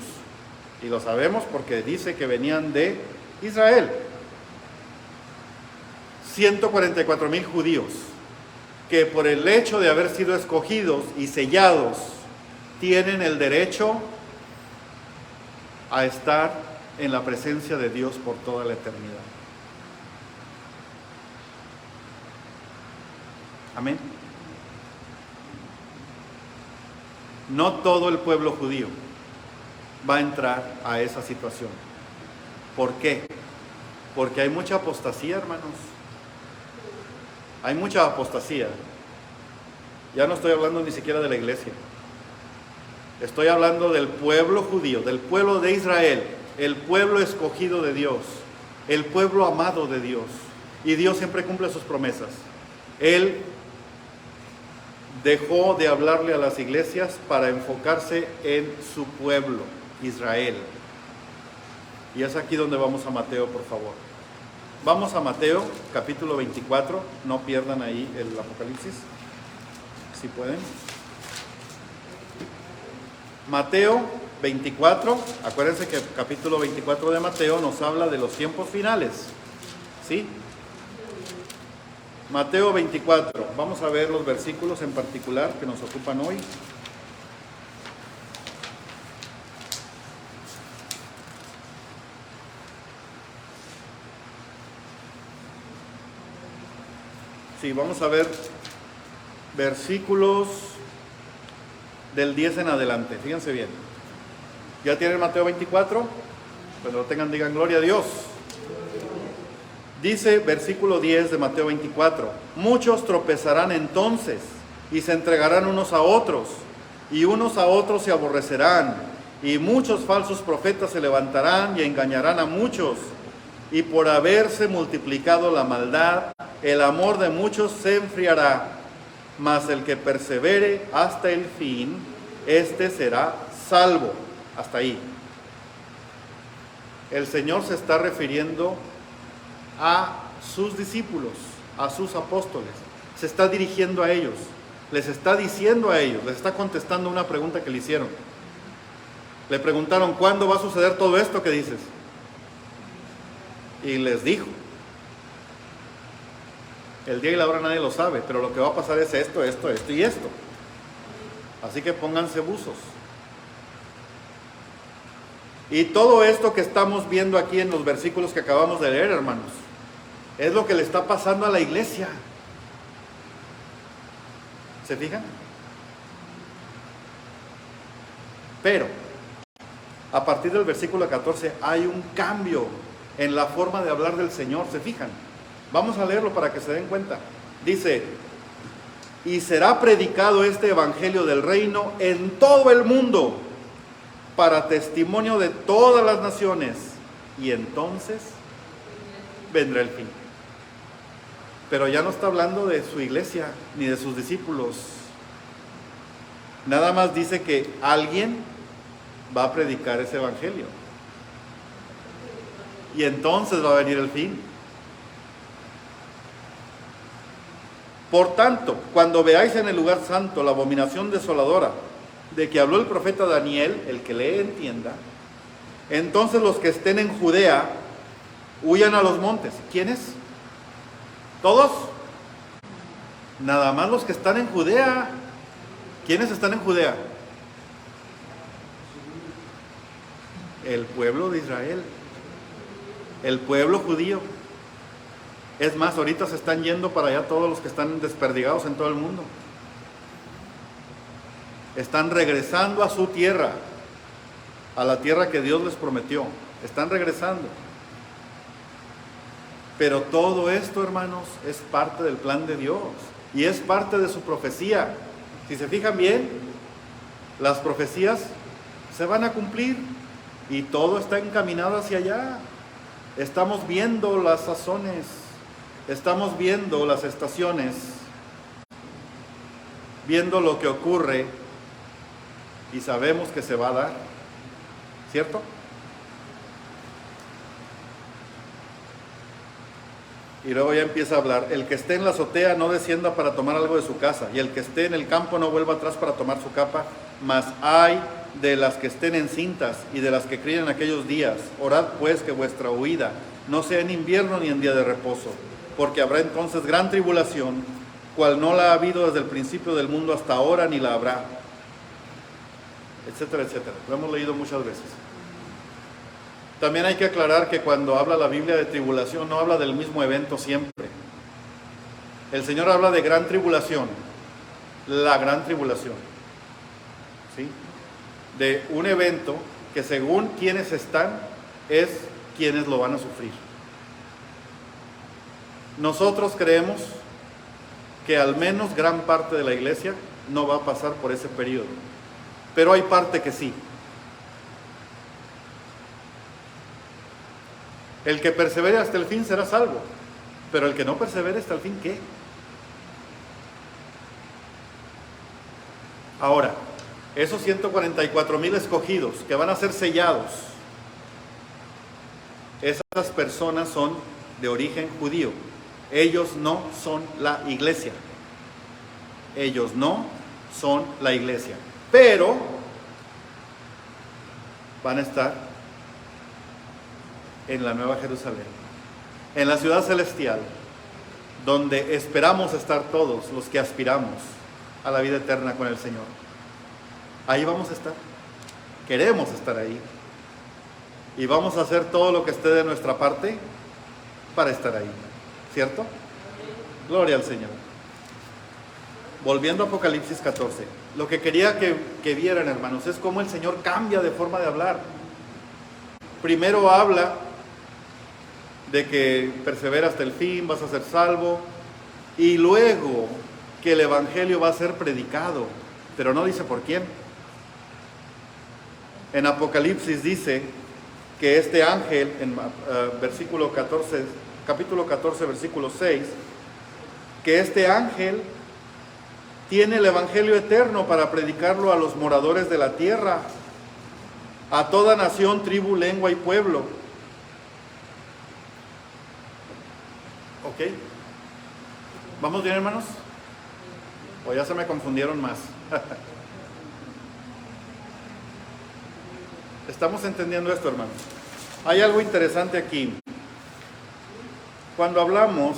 y lo sabemos porque dice que venían de Israel. 144,000 judíos que por el hecho de haber sido escogidos y sellados tienen el derecho a estar en la presencia de Dios por toda la eternidad. Amén. No todo el pueblo judío va a entrar a esa situación. ¿Por qué? Porque hay mucha apostasía, hermanos. Hay mucha apostasía. Ya no estoy hablando ni siquiera de la iglesia. Estoy hablando del pueblo judío, del pueblo de Israel, el pueblo escogido de Dios, el pueblo amado de Dios. Y Dios siempre cumple sus promesas. Él dejó de hablarle a las iglesias para enfocarse en su pueblo, Israel. Y es aquí donde vamos a Mateo, por favor. Vamos a Mateo, capítulo 24. No pierdan ahí el Apocalipsis, si pueden. Mateo 24. Acuérdense que el capítulo 24 de Mateo nos habla de los tiempos finales. ¿Sí? Mateo 24. Vamos a ver los versículos en particular que nos ocupan hoy. Sí, vamos a ver versículos del 10 en adelante. Fíjense bien. ¿Ya tienen Mateo 24? Cuando lo tengan digan gloria a Dios. Dice versículo 10 de Mateo 24: muchos tropezarán entonces y se entregarán unos a otros, y unos a otros se aborrecerán, y muchos falsos profetas se levantarán y engañarán a muchos, y por haberse multiplicado la maldad, el amor de muchos se enfriará, mas el que persevere hasta el fin, este será salvo. Hasta ahí. El Señor se está refiriendo a sus discípulos, a sus apóstoles. Se está dirigiendo a ellos, les está diciendo a ellos, les está contestando una pregunta que le hicieron. Le preguntaron: ¿cuándo va a suceder todo esto que dices? Y les dijo: el día y la hora nadie lo sabe, pero lo que va a pasar es esto, esto, esto y esto. Así que pónganse buzos. Y todo esto que estamos viendo aquí en los versículos que acabamos de leer, hermanos, es lo que le está pasando a la iglesia. ¿Se fijan? Pero a partir del versículo 14 hay un cambio en la forma de hablar del Señor. ¿Se fijan? Vamos a leerlo para que se den cuenta. Dice: y será predicado este evangelio del reino en todo el mundo para testimonio de todas las naciones, y entonces vendrá el fin. Pero ya no está hablando de su iglesia ni de sus discípulos. Nada más dice que alguien va a predicar ese evangelio. Y entonces va a venir el fin. Por tanto, cuando veáis en el lugar santo la abominación desoladora de que habló el profeta Daniel, el que lee entienda, entonces los que estén en Judea huyan a los montes. ¿Quiénes? ¿Todos? Nada más los que están en Judea. ¿Quiénes están en Judea? El pueblo de Israel, el pueblo judío. Es más, ahorita se están yendo para allá todos los que están desperdigados en todo el mundo. Están regresando a su tierra, a la tierra que Dios les prometió. Están regresando. Pero todo esto, hermanos, es parte del plan de Dios y es parte de su profecía. Si se fijan bien, las profecías se van a cumplir y todo está encaminado hacia allá. Estamos viendo las sazones, estamos viendo las estaciones, viendo lo que ocurre y sabemos que se va a dar, ¿cierto? Y luego ya empieza a hablar: el que esté en la azotea no descienda para tomar algo de su casa, y el que esté en el campo no vuelva atrás para tomar su capa, mas ay de las que estén encintas y de las que críen en aquellos días. Orad pues que vuestra huida no sea en invierno ni en día de reposo, porque habrá entonces gran tribulación, cual no la ha habido desde el principio del mundo hasta ahora, ni la habrá, etcétera, etcétera. Lo hemos leído muchas veces. También hay que aclarar que cuando habla la Biblia de tribulación, no habla del mismo evento siempre. El Señor habla de gran tribulación, la gran tribulación, ¿sí? De un evento que según quienes están, es quienes lo van a sufrir. Nosotros creemos que al menos gran parte de la iglesia no va a pasar por ese periodo, pero hay parte que sí. El que persevere hasta el fin será salvo, pero el que no persevere hasta el fin, ¿qué? Ahora, esos 144,000 escogidos que van a ser sellados, esas personas son de origen judío. Ellos no son la iglesia. Ellos no son la iglesia. Pero van a estar en la Nueva Jerusalén, en la ciudad celestial, donde esperamos estar todos los que aspiramos a la vida eterna con el Señor. Ahí vamos a estar. Queremos estar ahí. Y vamos a hacer todo lo que esté de nuestra parte para estar ahí. ¿Cierto? Gloria al Señor. Volviendo a Apocalipsis 14. Lo que quería que vieran, hermanos, es cómo el Señor cambia de forma de hablar. Primero habla de que persevera hasta el fin, vas a ser salvo. Y luego que el Evangelio va a ser predicado. Pero no dice por quién. En Apocalipsis dice que este ángel, en capítulo 14, versículo 6, que este ángel tiene el evangelio eterno para predicarlo a los moradores de la tierra, a toda nación, tribu, lengua y pueblo. ¿Ok? ¿Vamos bien, hermanos? ¿O ya se me confundieron más? ¿Estamos entendiendo esto, hermanos? Hay algo interesante aquí. Cuando hablamos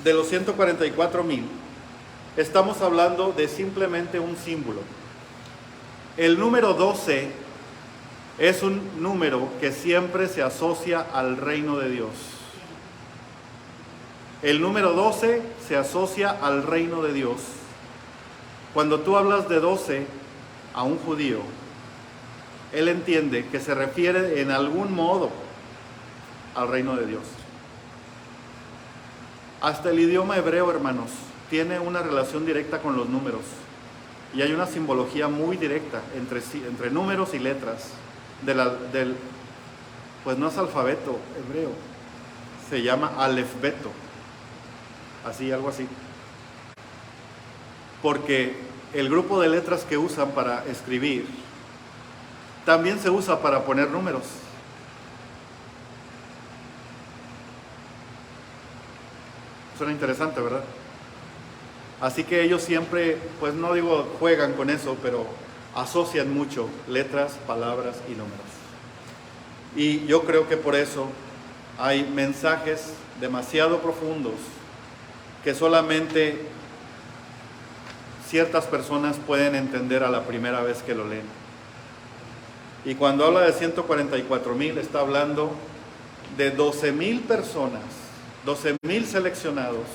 de los 144,000, estamos hablando de simplemente un símbolo. El número 12 es un número que siempre se asocia al reino de Dios. El número 12 se asocia al reino de Dios. Cuando tú hablas de 12 a un judío, él entiende que se refiere en algún modo al reino de Dios. Hasta el idioma hebreo, hermanos, tiene una relación directa con los números. Y hay una simbología muy directa entre números y letras pues no es alfabeto hebreo, se llama alefbeto, así, algo así. porque el grupo de letras que usan para escribir también se usa para poner números. Suena interesante, ¿verdad? Así que ellos siempre, pues no digo juegan con eso, pero asocian mucho letras, palabras y números. Y yo creo que por eso hay mensajes demasiado profundos que solamente ciertas personas pueden entender a la primera vez que lo leen. Y cuando habla de 144,000, está hablando de 12,000 personas, 12,000 seleccionados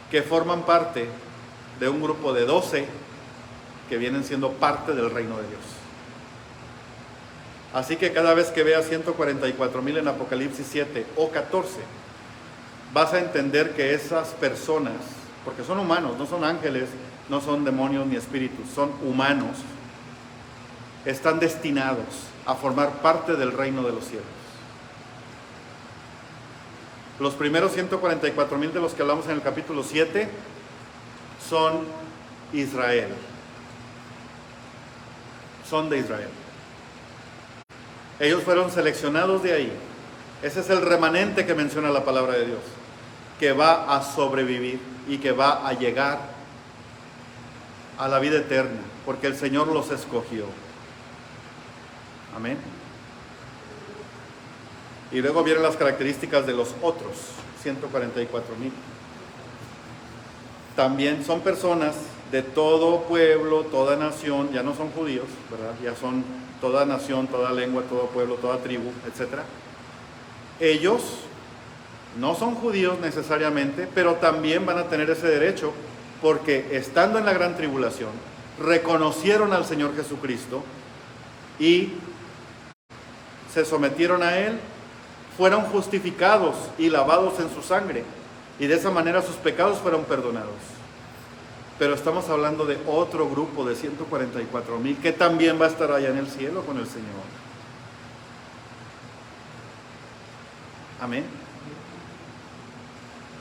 que forman parte de un grupo de 12 que vienen siendo parte del reino de Dios. Así que cada vez que veas 144,000 en Apocalipsis 7 o 14, vas a entender que esas personas, porque son humanos, no son ángeles, no son demonios ni espíritus, son humanos, están destinados a formar parte del reino de los cielos. Los primeros 144,000 de los que hablamos en el capítulo 7 son Israel. Son de Israel. Ellos fueron seleccionados de ahí. Ese es el remanente que menciona la palabra de Dios, que va a sobrevivir y que va a llegar a la vida eterna, porque el Señor los escogió. Amén. Y luego vienen las características de los otros 144,000. También son personas de todo pueblo, toda nación, ya no son judíos, ¿verdad? Ya son toda nación, toda lengua, todo pueblo, toda tribu, etc. Ellos no son judíos necesariamente, pero también van a tener ese derecho porque estando en la gran tribulación, reconocieron al Señor Jesucristo y se sometieron a Él, fueron justificados y lavados en su sangre, y de esa manera sus pecados fueron perdonados. Pero estamos hablando de otro grupo de 144,000 que también va a estar allá en el cielo con el Señor. Amén.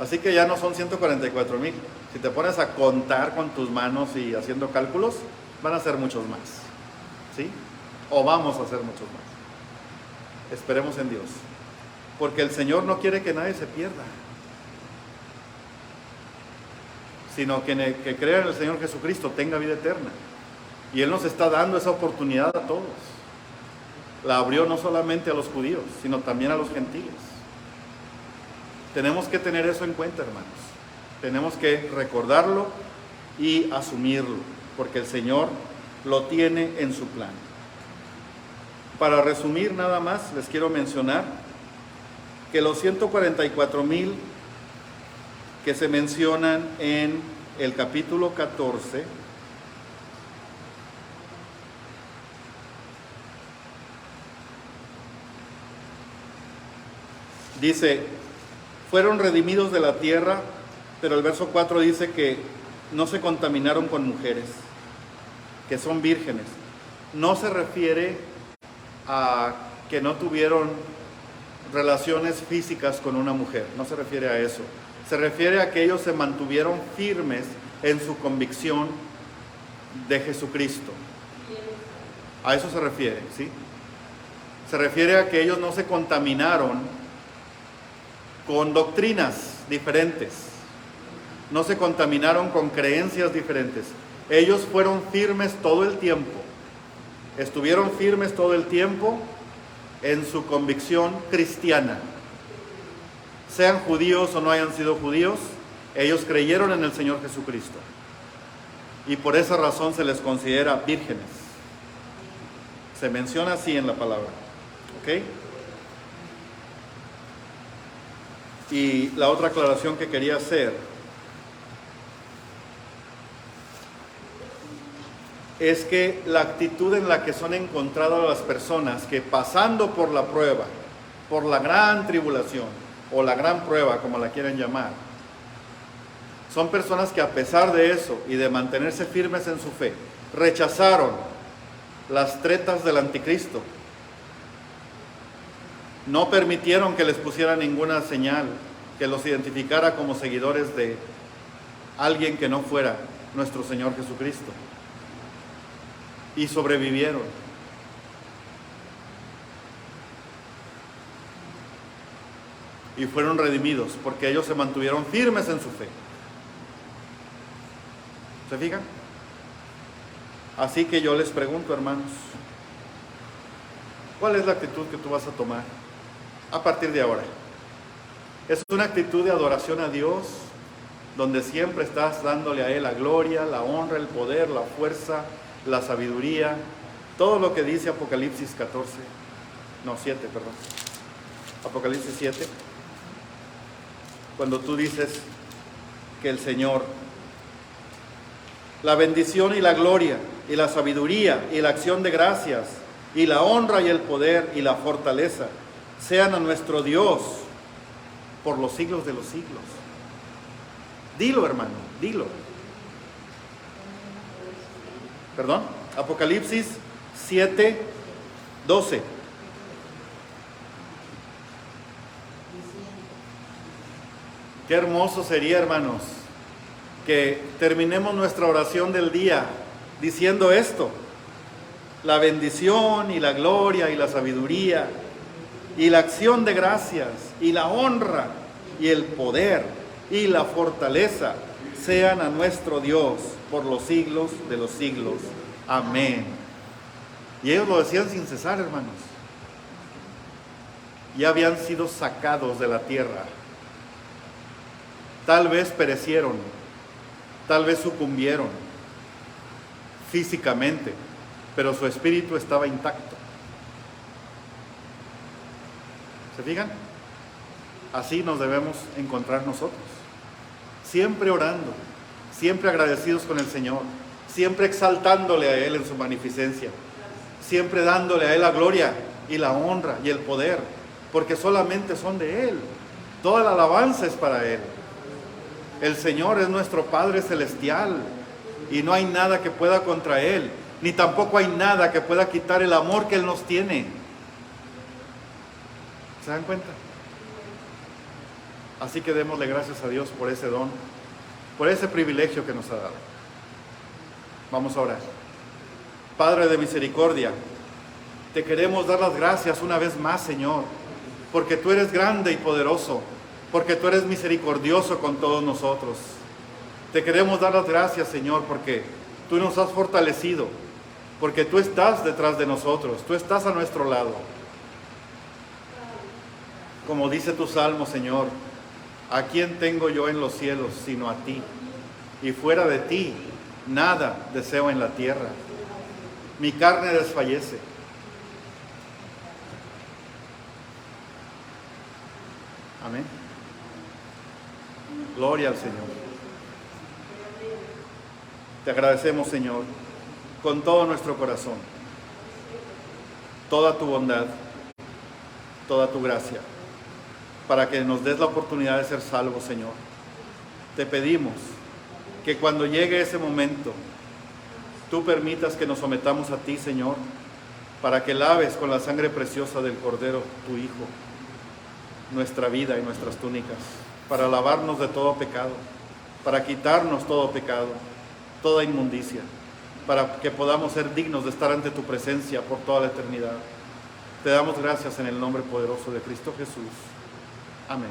Así que ya no son 144,000. Si te pones a contar con tus manos y haciendo cálculos, van a ser muchos más. ¿Sí? O vamos a ser muchos más. Esperemos en Dios. Porque el Señor no quiere que nadie se pierda, sino que crea en el Señor Jesucristo tenga vida eterna. Y Él nos está dando esa oportunidad a todos. La abrió no solamente a los judíos, sino también a los gentiles. Tenemos que tener eso en cuenta, hermanos. Tenemos que recordarlo y asumirlo, porque el Señor lo tiene en su plan. Para resumir nada más, les quiero mencionar que los 144,000 que se mencionan en el capítulo 14 dice, fueron redimidos de la tierra, pero el verso 4 dice que no se contaminaron con mujeres, que son vírgenes. No se refiere a que no tuvieron relaciones físicas con una mujer, no se refiere a eso. Se refiere a que ellos se mantuvieron firmes en su convicción de Jesucristo. A eso se refiere, ¿sí? Se refiere a que ellos no se contaminaron con doctrinas diferentes, no se contaminaron con creencias diferentes. Ellos fueron firmes todo el tiempo, estuvieron firmes todo el tiempo en su convicción cristiana. Sean judíos o no hayan sido judíos, ellos creyeron en el Señor Jesucristo. Y por esa razón se les considera vírgenes. Se menciona así en la palabra. ¿Ok? Y la otra aclaración que quería hacer es que la actitud en la que son encontradas las personas que pasando por la prueba, por la gran tribulación, o la gran prueba, como la quieren llamar, son personas que a pesar de eso y de mantenerse firmes en su fe, rechazaron las tretas del anticristo, no permitieron que les pusiera ninguna señal que los identificara como seguidores alguien que no fuera nuestro Señor Jesucristo. Y sobrevivieron. Y fueron redimidos porque ellos se mantuvieron firmes en su fe. ¿Se fijan? Así que yo les pregunto, hermanos, ¿cuál es la actitud que tú vas a tomar a partir de ahora? ¿Es una actitud de adoración a Dios, donde siempre estás dándole a Él la gloria, la honra, el poder, la fuerza, la sabiduría, todo lo que dice Apocalipsis 7, perdón. Apocalipsis 7, cuando tú dices que el Señor, la bendición y la gloria y la sabiduría y la acción de gracias y la honra y el poder y la fortaleza sean a nuestro Dios por los siglos de los siglos. Dilo, hermano, dilo. Perdón, Apocalipsis 7:12. Qué hermoso sería, hermanos, que terminemos nuestra oración del día diciendo esto: la bendición y la gloria y la sabiduría y la acción de gracias y la honra y el poder y la fortaleza sean a nuestro Dios por los siglos de los siglos. Amén. Y ellos lo decían sin cesar, hermanos. Ya habían sido sacados de la tierra. Tal vez perecieron, tal vez sucumbieron físicamente, pero su espíritu estaba intacto. ¿Se fijan? Así nos debemos encontrar nosotros. Siempre orando, siempre agradecidos con el Señor, siempre exaltándole a Él en su magnificencia, siempre dándole a Él la gloria y la honra y el poder, porque solamente son de Él. Toda la alabanza es para Él. El Señor es nuestro Padre Celestial y no hay nada que pueda contra Él, ni tampoco hay nada que pueda quitar el amor que Él nos tiene. ¿Se dan cuenta? Así que démosle gracias a Dios por ese don, por ese privilegio que nos ha dado. Vamos a orar. Padre de misericordia, te queremos dar las gracias una vez más, Señor, porque tú eres grande y poderoso, porque tú eres misericordioso con todos nosotros. Te queremos dar las gracias, Señor, porque tú nos has fortalecido, porque tú estás detrás de nosotros, tú estás a nuestro lado. Como dice tu salmo, Señor, ¿a quién tengo yo en los cielos sino a ti? Y fuera de ti, nada deseo en la tierra. Mi carne desfallece. Amén. Gloria al Señor. Te agradecemos, Señor, con todo nuestro corazón, toda tu bondad, toda tu gracia, para que nos des la oportunidad de ser salvos, Señor. Te pedimos que cuando llegue ese momento, tú permitas que nos sometamos a ti, Señor, para que laves con la sangre preciosa del Cordero, tu Hijo, nuestra vida y nuestras túnicas, para lavarnos de todo pecado, para quitarnos todo pecado, toda inmundicia, para que podamos ser dignos de estar ante tu presencia por toda la eternidad. Te damos gracias en el nombre poderoso de Cristo Jesús. Amén.